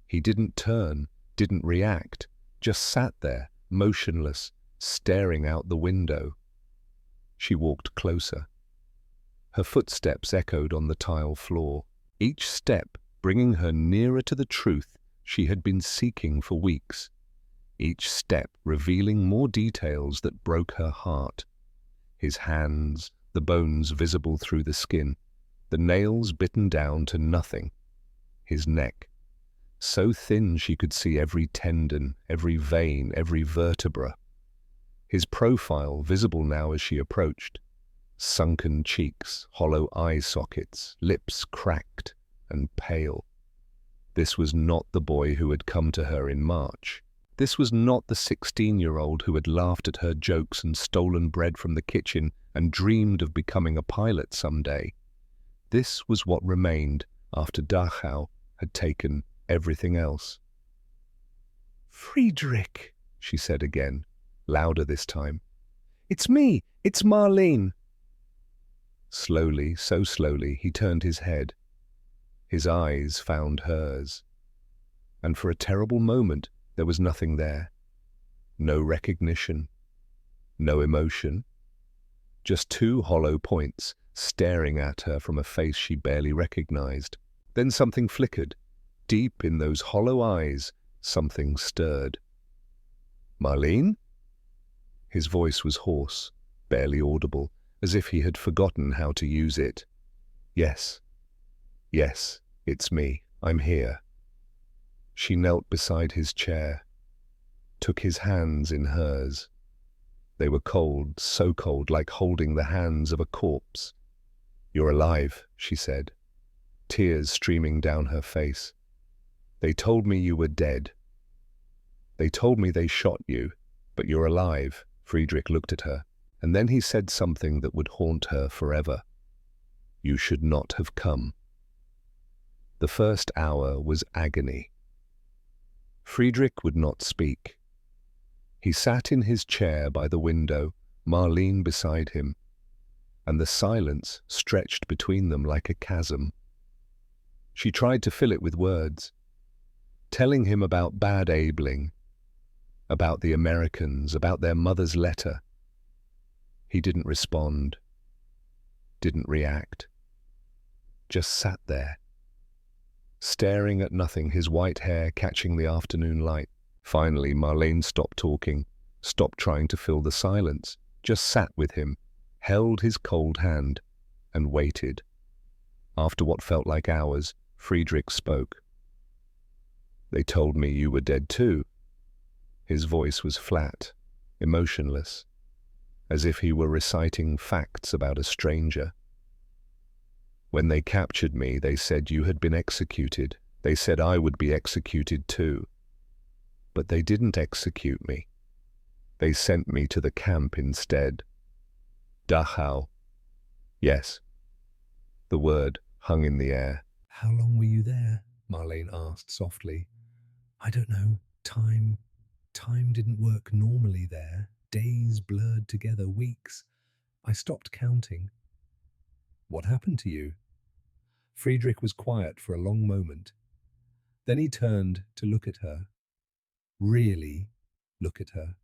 He didn't turn, didn't react, just sat there, motionless, staring out the window. She walked closer. Her footsteps echoed on the tile floor, each step bringing her nearer to the truth she had been seeking for weeks. Each step revealing more details that broke her heart. His hands, the bones visible through the skin, the nails bitten down to nothing. His neck, so thin she could see every tendon, every vein, every vertebra. His profile visible now as she approached. Sunken cheeks, hollow eye sockets, lips cracked and pale. This was not the boy who had come to her in March. This was not the 16-year-old who had laughed at her jokes and stolen bread from the kitchen and dreamed of becoming a pilot someday. This was what remained after Dachau had taken everything else. "Friedrich," she said again, louder this time. "It's me, it's Marlene." Slowly, so slowly, he turned his head. His eyes found hers. And for a terrible moment, there was nothing there. No recognition, no emotion. Just two hollow points staring at her from a face she barely recognized. Then something flickered. Deep in those hollow eyes, something stirred. "Marlene?" His voice was hoarse, barely audible, as if he had forgotten how to use it. "Yes. Yes, it's me. I'm here." She knelt beside his chair, took his hands in hers. They were cold, so cold, like holding the hands of a corpse. "You're alive," she said, tears streaming down her face. "They told me you were dead. They told me they shot you, but you're alive." Friedrich looked at her, and then he said something that would haunt her forever. "You should not have come." The first hour was agony. Friedrich would not speak. He sat in his chair by the window, Marlene beside him, and the silence stretched between them like a chasm. She tried to fill it with words, telling him about Bad Aibling, about the Americans, about their mother's letter. He didn't respond, didn't react, just sat there, staring at nothing, his white hair catching the afternoon light. Finally, Marlene stopped talking, stopped trying to fill the silence, just sat with him, held his cold hand, and waited. After what felt like hours, Friedrich spoke. "They told me you were dead too." His voice was flat, emotionless, as if he were reciting facts about a stranger. "When they captured me, they said you had been executed. They said I would be executed too. But they didn't execute me. They sent me to the camp instead. Dachau." "Yes." The word hung in the air. "How long were you there?" Marlene asked softly. "I don't know. Time didn't work normally there. Days blurred together, weeks. I stopped counting." "What happened to you?" Friedrich was quiet for a long moment. Then he turned to look at her. Really look at her.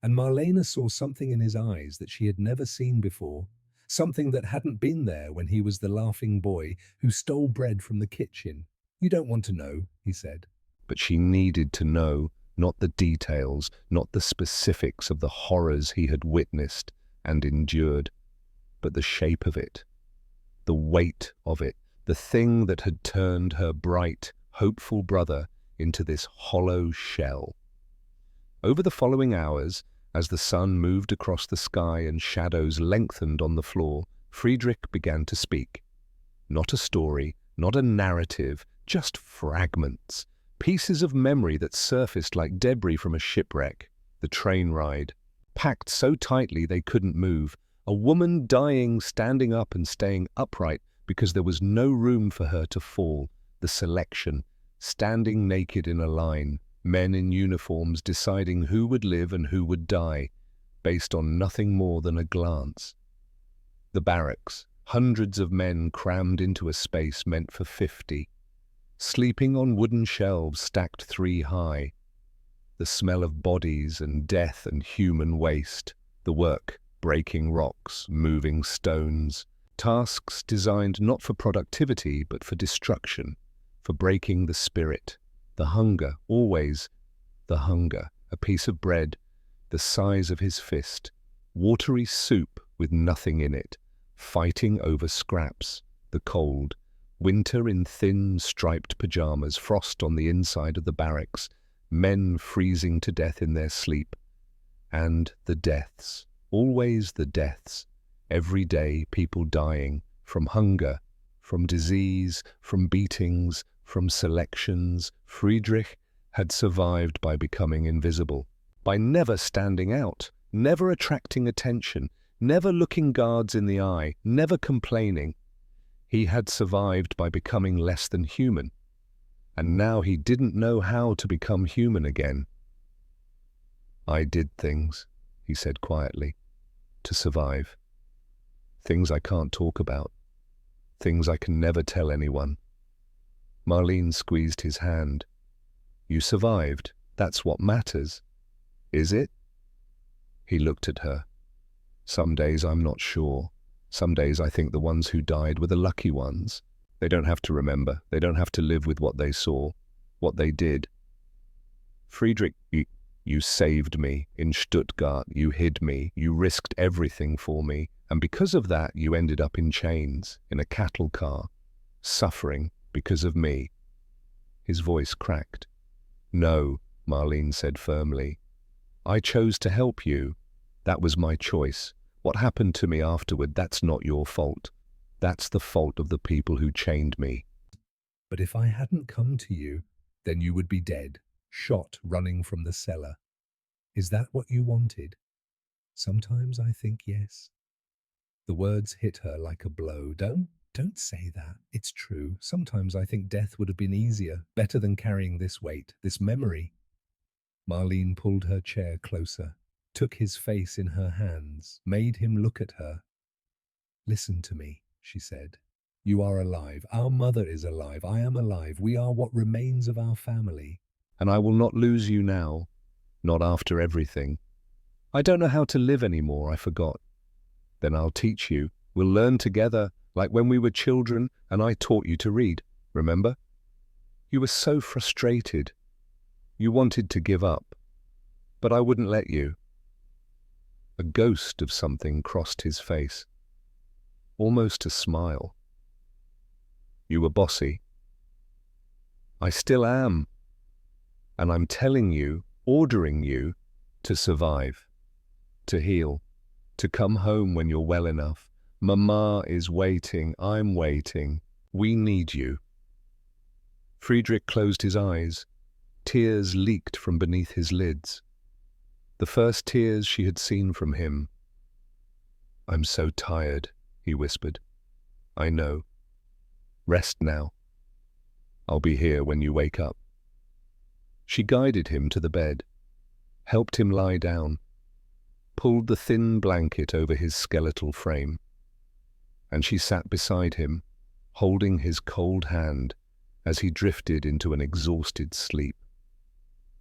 And Marlena saw something in his eyes that she had never seen before, something that hadn't been there when he was the laughing boy who stole bread from the kitchen. "You don't want to know," he said. but she needed to know, not the details, not the specifics of the horrors he had witnessed and endured, but the shape of it, the weight of it, the thing that had turned her bright, hopeful brother into this hollow shell. Over the following hours, as the sun moved across the sky and shadows lengthened on the floor, Friedrich began to speak. Not a story, not a narrative, just fragments, pieces of memory that surfaced like debris from a shipwreck. The train ride, packed so tightly they couldn't move, a woman dying, standing up and staying upright because there was no room for her to fall, the selection, standing naked in a line, men in uniforms deciding who would live and who would die, based on nothing more than a glance. The barracks, hundreds of men crammed into a space meant for 50, sleeping on wooden shelves stacked 3 high. The smell of bodies and death and human waste, the work, breaking rocks, moving stones, tasks designed not for productivity but for destruction, for breaking the spirit, the hunger, always the hunger, a piece of bread, the size of his fist, watery soup with nothing in it, fighting over scraps, the cold, winter in thin, striped pajamas, frost on the inside of the barracks, men freezing to death in their sleep, and the deaths, always the deaths, every day people dying, from hunger, from disease, from beatings, from selections. Friedrich had survived by becoming invisible, by never standing out, never attracting attention, never looking guards in the eye, never complaining. He had survived by becoming less than human, and now he didn't know how to become human again. "I did things," he said quietly, "to survive. Things I can't talk about, things I can never tell anyone." Marlene squeezed his hand. "You survived. That's what matters. Is it?" He looked at her. "Some days I'm not sure. Some days I think the ones who died were the lucky ones. They don't have to remember. They don't have to live with what they saw, what they did." "Friedrich, you saved me in Stuttgart. You hid me. You risked everything for me. And because of that, you ended up in chains, in a cattle car, suffering because of me." His voice cracked. "No," Marlene said firmly. "I chose to help you. That was my choice. What happened to me afterward, that's not your fault. That's the fault of the people who chained me." But if I hadn't come to you, then you would be dead, shot running from the cellar. Is that what you wanted? Sometimes I think yes. The words hit her like a blow. Don't say that. It's true. Sometimes I think death would have been easier, better than carrying this weight, this memory. Marlene pulled her chair closer, took his face in her hands, made him look at her. "Listen to me," she said. "You are alive. Our mother is alive. I am alive. We are what remains of our family. "And I will not lose you now, not after everything. I don't know how to live anymore, I forgot. Then I'll teach you. We'll learn together, like when we were children and I taught you to read, remember? You were so frustrated. You wanted to give up, but I wouldn't let you." A ghost of something crossed his face, almost a smile. "You were bossy. I still am. And I'm telling you, ordering you, to survive, to heal, to come home when you're well enough. Mama is waiting, I'm waiting. We need you." Friedrich closed his eyes. Tears leaked from beneath his lids. The first tears she had seen from him. "I'm so tired," he whispered. "I know. Rest now. I'll be here when you wake up." She guided him to the bed, helped him lie down, pulled the thin blanket over his skeletal frame, and she sat beside him, holding his cold hand as he drifted into an exhausted sleep.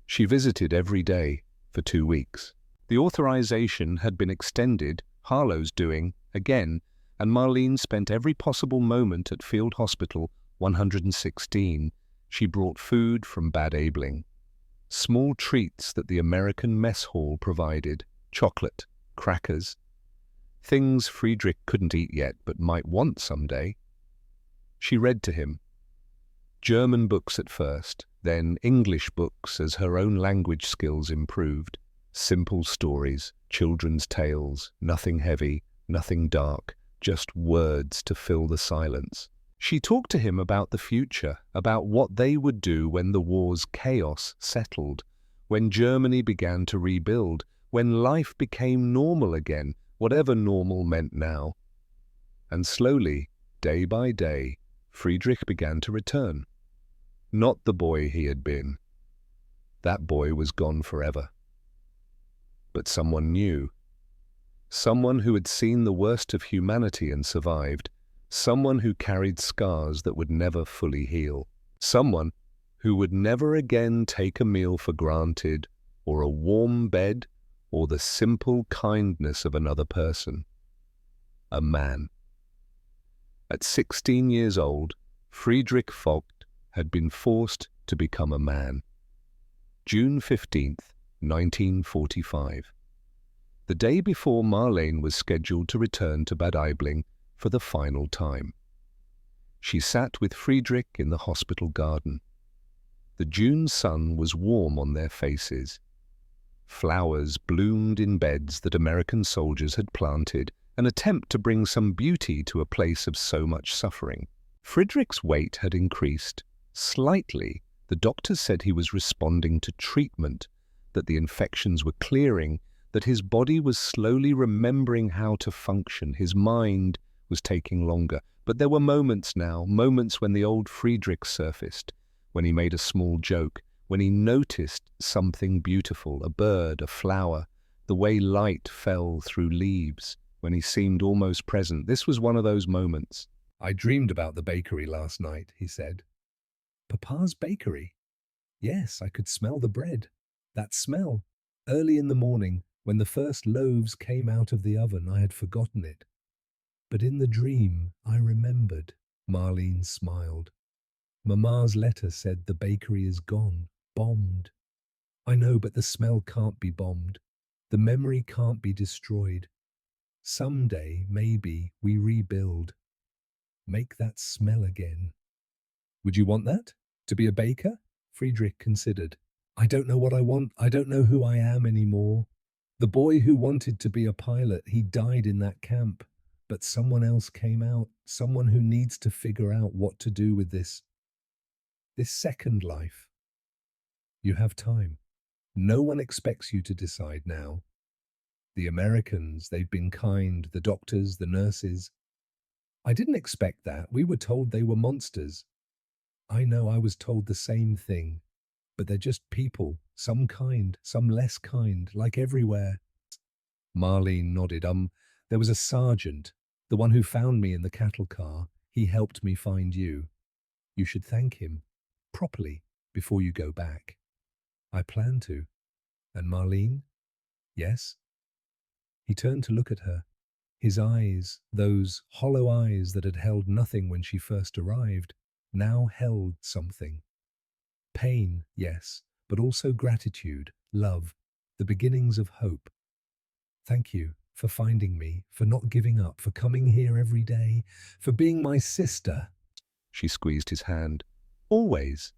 She visited every day for 2 weeks. The authorization had been extended, Harlow's doing, again, and Marlene spent every possible moment at Field Hospital 116, She brought food from Bad Aibling, small treats that the American mess hall provided, chocolate, crackers, things Friedrich couldn't eat yet but might want someday. She read to him, German books at first, then English books as her own language skills improved. Simple stories, children's tales, nothing heavy, nothing dark, just words to fill the silence. She talked to him about the future, about what they would do when the war's chaos settled, when Germany began to rebuild, when life became normal again, whatever normal meant now. And slowly, day by day, Friedrich began to return. Not the boy he had been. That boy was gone forever. But someone new. Someone who had seen the worst of humanity and survived. Someone who carried scars that would never fully heal. Someone who would never again take a meal for granted, or a warm bed, or the simple kindness of another person. A man. At 16 years old, Friedrich Vogt had been forced to become a man. June 15th, 1945. The day before Marlene was scheduled to return to Bad Aibling for the final time. She sat with Friedrich in the hospital garden. The June sun was warm on their faces. Flowers bloomed in beds that American soldiers had planted, an attempt to bring some beauty to a place of so much suffering. Friedrich's weight had increased. Slightly, the doctors said he was responding to treatment, that the infections were clearing, that his body was slowly remembering how to function, his mind was taking longer. But there were moments now, moments when the old Friedrich surfaced, when he made a small joke, when he noticed something beautiful, a bird, a flower, the way light fell through leaves, when he seemed almost present. This was one of those moments. I dreamed about the bakery last night, he said. Papa's bakery? Yes, I could smell the bread. That smell. Early in the morning, when the first loaves came out of the oven, I had forgotten it. But in the dream, I remembered. Marlene smiled. Mama's letter said the bakery is gone, bombed. I know, but the smell can't be bombed. The memory can't be destroyed. Someday, maybe, we rebuild. Make that smell again. Would you want that? To be a baker? Friedrich considered. I don't know what I want. I don't know who I am anymore. The boy who wanted to be a pilot, he died in that camp. But someone else came out, someone who needs to figure out what to do with this second life. You have time. No one expects you to decide now. The Americans, they've been kind, the doctors, the nurses. I didn't expect that. We were told they were monsters. I know, I was told the same thing. But they're just people, some kind, some less kind, like everywhere. Marlene nodded. There was a sergeant, the one who found me in the cattle car. He helped me find you. You should thank him, properly, before you go back. I plan to. And Marlene? Yes? He turned to look at her. His eyes, those hollow eyes that had held nothing when she first arrived, now held something. Pain, yes, but also gratitude, love, the beginnings of hope. Thank you for finding me, for not giving up, for coming here every day, for being my sister. She squeezed his hand. Always.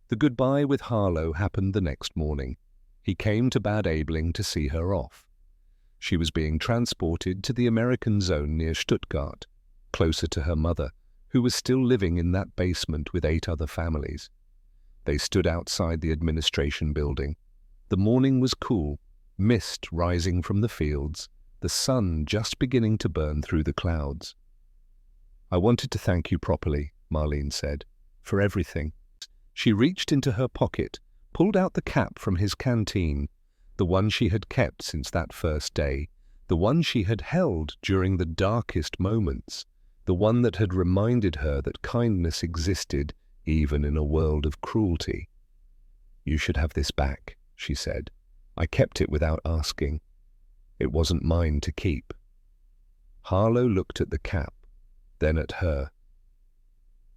The goodbye with Harlow happened the next morning. He came to Bad Aibling to see her off. She was being transported to the American zone near Stuttgart, closer to her mother, who was still living in that basement with 8 other families. They stood outside the administration building. The morning was cool, mist rising from the fields, the sun just beginning to burn through the clouds. I wanted to thank you properly, Marlene said, for everything. She reached into her pocket, pulled out the cap from his canteen, the one she had kept since that first day, the one she had held during the darkest moments, the one that had reminded her that kindness existed even in a world of cruelty. You should have this back, she said. I kept it without asking. It wasn't mine to keep. Harlow looked at the cap, then at her.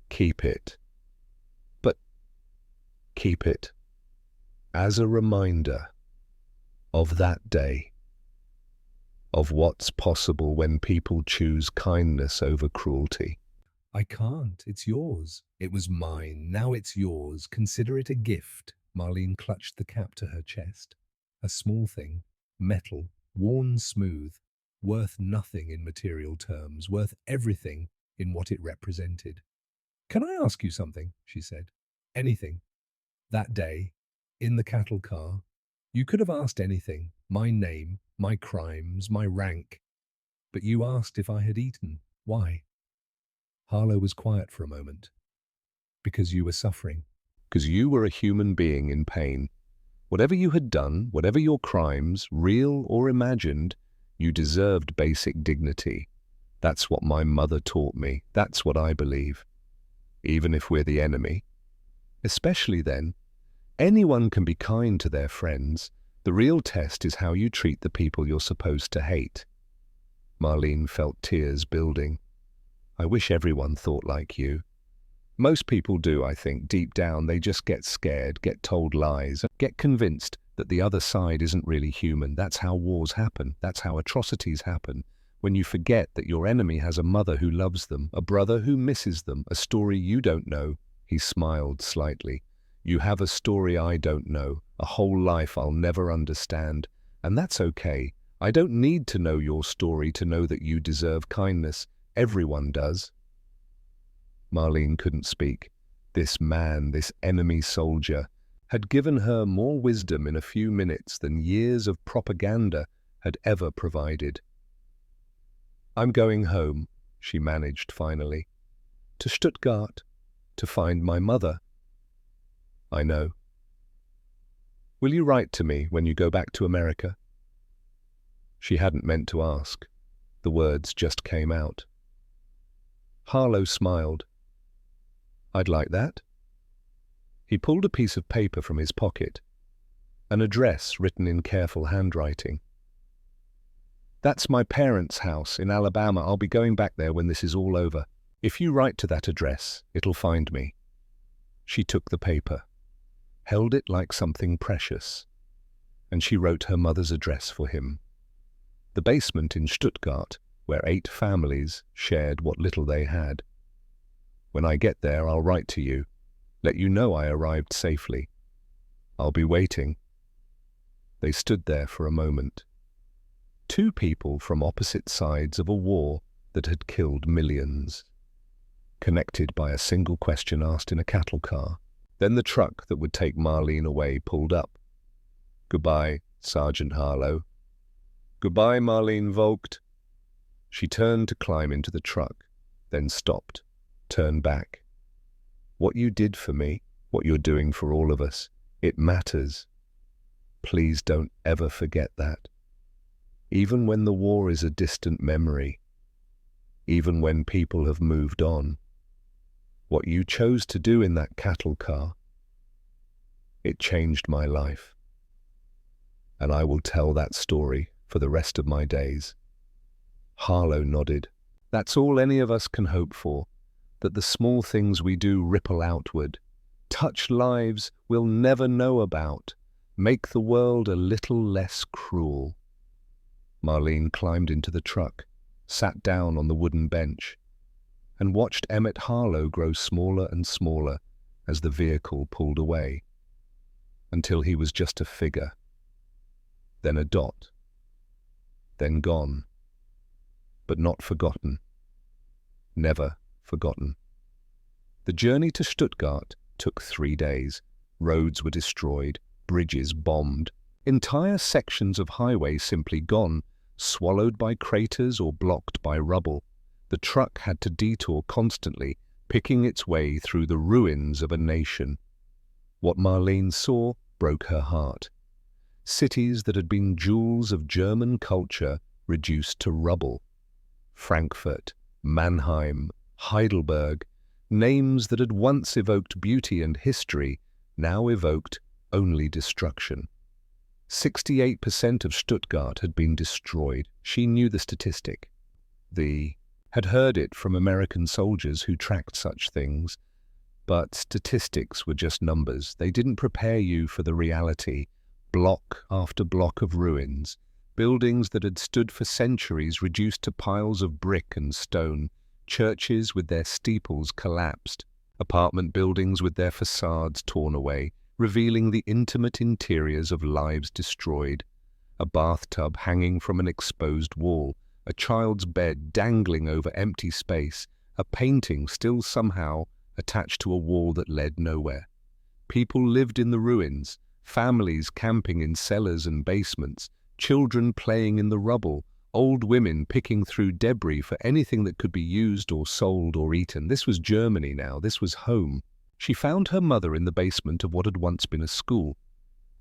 Keep it. But Keep it as a reminder of that day, of what's possible when people choose kindness over cruelty. I can't. It's yours. It was mine. Now it's yours. Consider it a gift. Marlene clutched the cap to her chest. A small thing, metal, worn smooth, worth nothing in material terms, worth everything in what it represented. Can I ask you something? She said. Anything. That day, in the cattle car, you could have asked anything. My name, my crimes, my rank. But you asked if I had eaten. Why? Harlow was quiet for a moment. Because you were suffering. Because you were a human being in pain. Whatever you had done, whatever your crimes, real or imagined, you deserved basic dignity. That's what my mother taught me. That's what I believe. Even if we're the enemy. Especially then, anyone can be kind to their friends. The real test is how you treat the people you're supposed to hate. Marlene felt tears building. I wish everyone thought like you. Most people do, I think. Deep down, they just get scared, get told lies, get convinced that the other side isn't really human. That's how wars happen. That's how atrocities happen. When you forget that your enemy has a mother who loves them, a brother who misses them, a story you don't know. He smiled slightly. You have a story I don't know, a whole life I'll never understand. And that's okay. I don't need to know your story to know that you deserve kindness. Everyone does. Marlene couldn't speak. This man, this enemy soldier, had given her more wisdom in a few minutes than years of propaganda had ever provided. I'm going home, she managed finally. To Stuttgart, to find my mother. I know. Will you write to me when you go back to America? She hadn't meant to ask. The words just came out. Harlow smiled. I'd like that. He pulled a piece of paper from his pocket, an address written in careful handwriting. That's my parents' house in Alabama. I'll be going back there when this is all over. If you write to that address, it'll find me. She took the paper, held it like something precious, and she wrote her mother's address for him. The basement in Stuttgart, where 8 families shared what little they had. When I get there, I'll write to you, let you know I arrived safely. I'll be waiting. They stood there for a moment. 2 people from opposite sides of a war that had killed millions, connected by a single question asked in a cattle car. Then the truck that would take Marlene away pulled up. Goodbye, Sergeant Harlow. Goodbye, Marlene Vogt. She turned to climb into the truck, then stopped, turned back. What you did for me, what you're doing for all of us, it matters. Please don't ever forget that. Even when the war is a distant memory, even when people have moved on, what you chose to do in that cattle car, it changed my life. And I will tell that story for the rest of my days. Harlow nodded. That's all any of us can hope for, that the small things we do ripple outward, touch lives we'll never know about, make the world a little less cruel. Marlene climbed into the truck, sat down on the wooden bench, and watched Emmett Harlow grow smaller and smaller as the vehicle pulled away, until he was just a figure, then a dot, then gone, but not forgotten, never forgotten. The journey to Stuttgart took 3 days. Roads were destroyed, bridges bombed, entire sections of highway simply gone, swallowed by craters or blocked by rubble. The truck had to detour constantly, picking its way through the ruins of a nation. What Marlene saw broke her heart. Cities that had been jewels of German culture reduced to rubble. Frankfurt, Mannheim, Heidelberg, names that had once evoked beauty and history, now evoked only destruction. 68% of Stuttgart had been destroyed. She knew the statistic. Had heard it from American soldiers who tracked such things. But statistics were just numbers. They didn't prepare you for the reality. Block after block of ruins, buildings that had stood for centuries reduced to piles of brick and stone, churches with their steeples collapsed, apartment buildings with their facades torn away, revealing the intimate interiors of lives destroyed, a bathtub hanging from an exposed wall, a child's bed dangling over empty space, a painting still somehow attached to a wall that led nowhere. People lived in the ruins, families camping in cellars and basements, children playing in the rubble, old women picking through debris for anything that could be used or sold or eaten. This was Germany now, this was home. She found her mother in the basement of what had once been a school.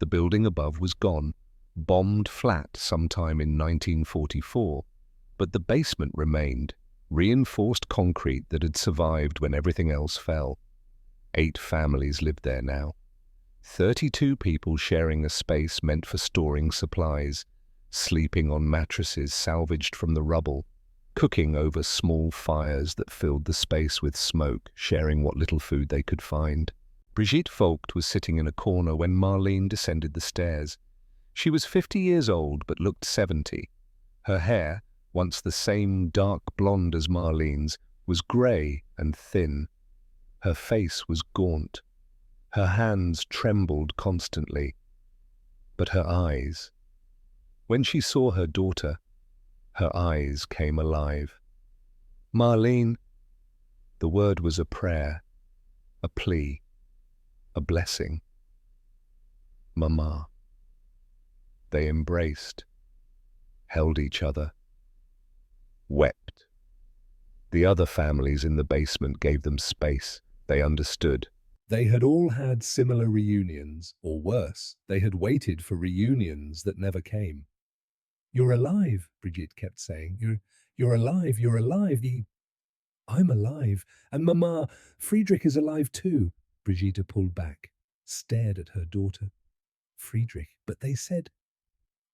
The building above was gone, bombed flat sometime in 1944, but the basement remained, reinforced concrete that had survived when everything else fell. 8 families lived there now. 32 people sharing a space meant for storing supplies, sleeping on mattresses salvaged from the rubble, cooking over small fires that filled the space with smoke, sharing what little food they could find. Brigitte Vogt was sitting in a corner when Marlene descended the stairs. She was 50 years old but looked 70. Her hair, once the same dark blonde as Marlene's, was grey and thin. Her face was gaunt. Her hands trembled constantly. But her eyes... When she saw her daughter, her eyes came alive. Marlene, the word was a prayer, a plea, a blessing. Mama. They embraced, held each other, wept. The other families in the basement gave them space. They understood. They had all had similar reunions, or worse, they had waited for reunions that never came. "You're alive," Brigitte kept saying. You're alive, you're alive. I'm alive. And Mama, Friedrich is alive too." Brigitte pulled back, stared at her daughter. "Friedrich, but they said..."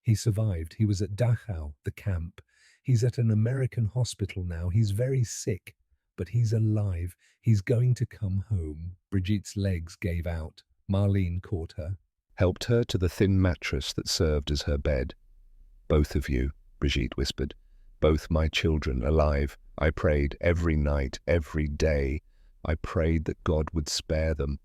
"He survived. He was at Dachau, the camp. He's at an American hospital now. He's very sick, but he's alive. He's going to come home." Brigitte's legs gave out. Marlene caught her, Helped her to the thin mattress that served as her bed. "Both of you," Brigitte whispered. "Both my children alive. I prayed every night, every day. I prayed that God would spare them.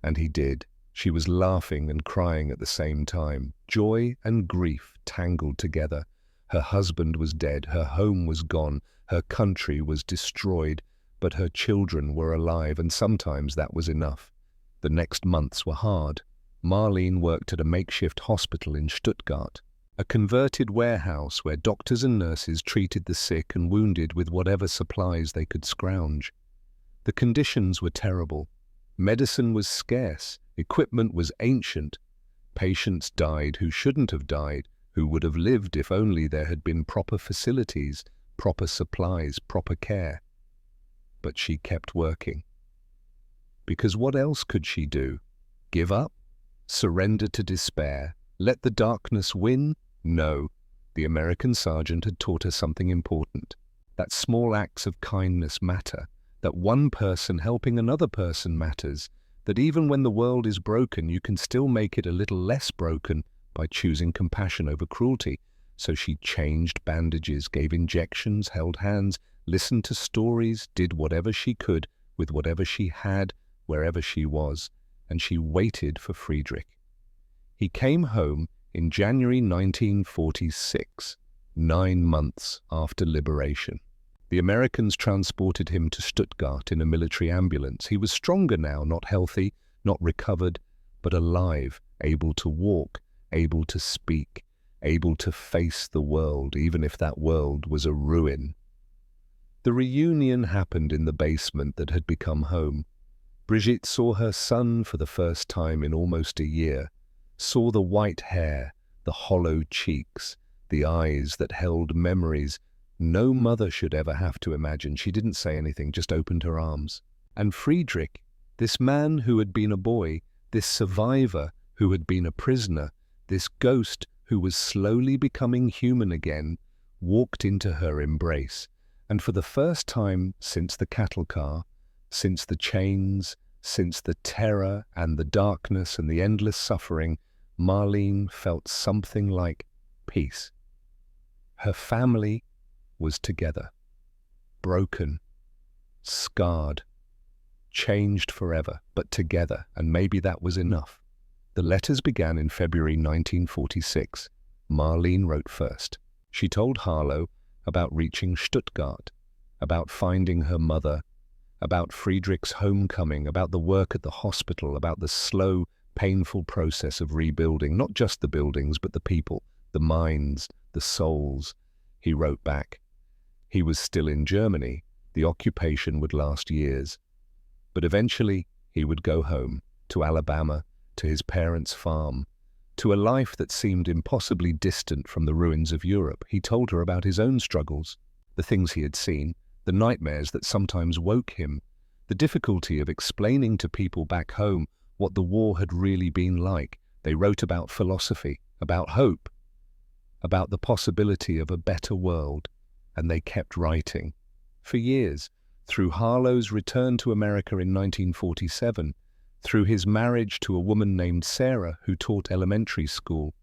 And he did." She was laughing and crying at the same time. Joy and grief tangled together. Her husband was dead, her home was gone, her country was destroyed, but her children were alive, and sometimes that was enough. The next months were hard. Marlene worked at a makeshift hospital in Stuttgart, a converted warehouse where doctors and nurses treated the sick and wounded with whatever supplies they could scrounge. The conditions were terrible. Medicine was scarce, equipment was ancient. Patients died who shouldn't have died, who would have lived if only there had been proper facilities, proper supplies, proper care. But she kept working. Because what else could she do? Give up? Surrender to despair? Let the darkness win? No. The American sergeant had taught her something important. That small acts of kindness matter. That one person helping another person matters. That even when the world is broken, you can still make it a little less broken by choosing compassion over cruelty. So she changed bandages, gave injections, held hands, listened to stories, did whatever she could with whatever she had, wherever she was, and she waited for Friedrich. He came home in January 1946, 9 months after liberation. The Americans transported him to Stuttgart in a military ambulance. He was stronger now, not healthy, not recovered, but alive, able to walk, able to speak, able to face the world, even if that world was a ruin. The reunion happened in the basement that had become home. Brigitte saw her son for the first time in almost a year, saw the white hair, the hollow cheeks, the eyes that held memories no mother should ever have to imagine. She didn't say anything, just opened her arms. And Friedrich, this man who had been a boy, this survivor who had been a prisoner, this ghost who was slowly becoming human again, walked into her embrace. And for the first time since the cattle car, since the chains, Since the terror and the darkness and the endless suffering, Marlene felt something like peace. Her family was together, broken, scarred, changed forever, but together, and maybe that was enough. The letters began in February 1946. Marlene wrote first. She told Harlow about reaching Stuttgart, about finding her mother, about Friedrich's homecoming, about the work at the hospital, about the slow, painful process of rebuilding, not just the buildings, but the people, the minds, the souls. He wrote back. He was still in Germany. The occupation would last years. But eventually, he would go home, to Alabama, to his parents' farm, to a life that seemed impossibly distant from the ruins of Europe. He told her about his own struggles, the things he had seen, the nightmares that sometimes woke him, the difficulty of explaining to people back home what the war had really been like. They wrote about philosophy, about hope, about the possibility of a better world, and they kept writing. For years, through Harlow's return to America in 1947, through his marriage to a woman named Sarah who taught elementary school,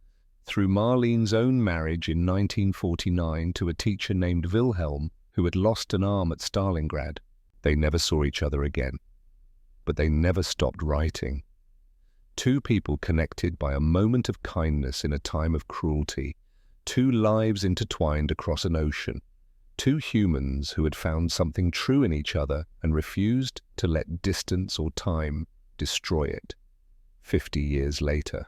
through Marlene's own marriage in 1949 to a teacher named Wilhelm who had lost an arm at Stalingrad. They never saw each other again, but they never stopped writing. Two people connected by a moment of kindness in a time of cruelty, two lives intertwined across an ocean, two humans who had found something true in each other and refused to let distance or time destroy it. 50 years later.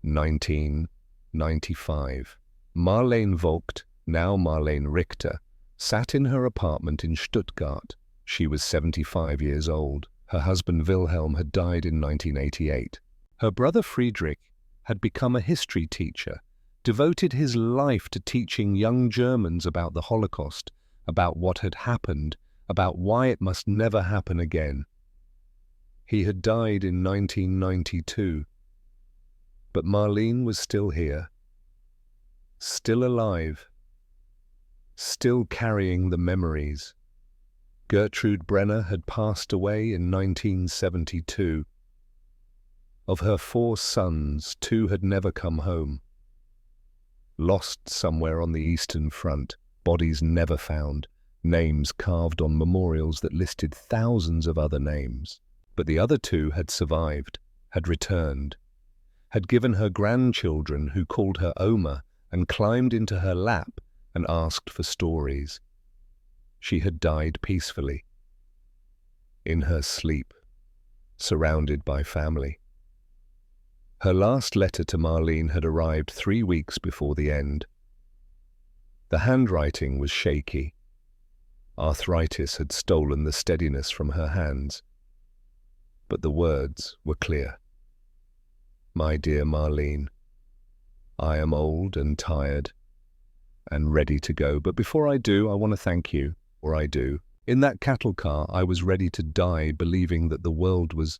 1995. Marlene Vogt, now Marlene Richter, sat in her apartment in Stuttgart. She was 75 years old. Her husband Wilhelm had died in 1988. Her brother Friedrich had become a history teacher, devoted his life to teaching young Germans about the Holocaust, about what had happened, about why it must never happen again. He had died in 1992. But Marlene was still here, still alive, still carrying the memories. Gertrude Brenner had passed away in 1972. Of her 4 sons, 2 had never come home. Lost somewhere on the Eastern Front, bodies never found, names carved on memorials that listed thousands of other names. But the other 2 had survived, had returned, had given her grandchildren who called her Oma and climbed into her lap and asked for stories. She had died peacefully, in her sleep, surrounded by family. Her last letter to Marlene had arrived 3 weeks before the end. The handwriting was shaky. Arthritis had stolen the steadiness from her hands. But the words were clear. My dear Marlene, I am old and tired and ready to go, but before I do, I want to thank you, or I do. In that cattle car, I was ready to die, believing that the world was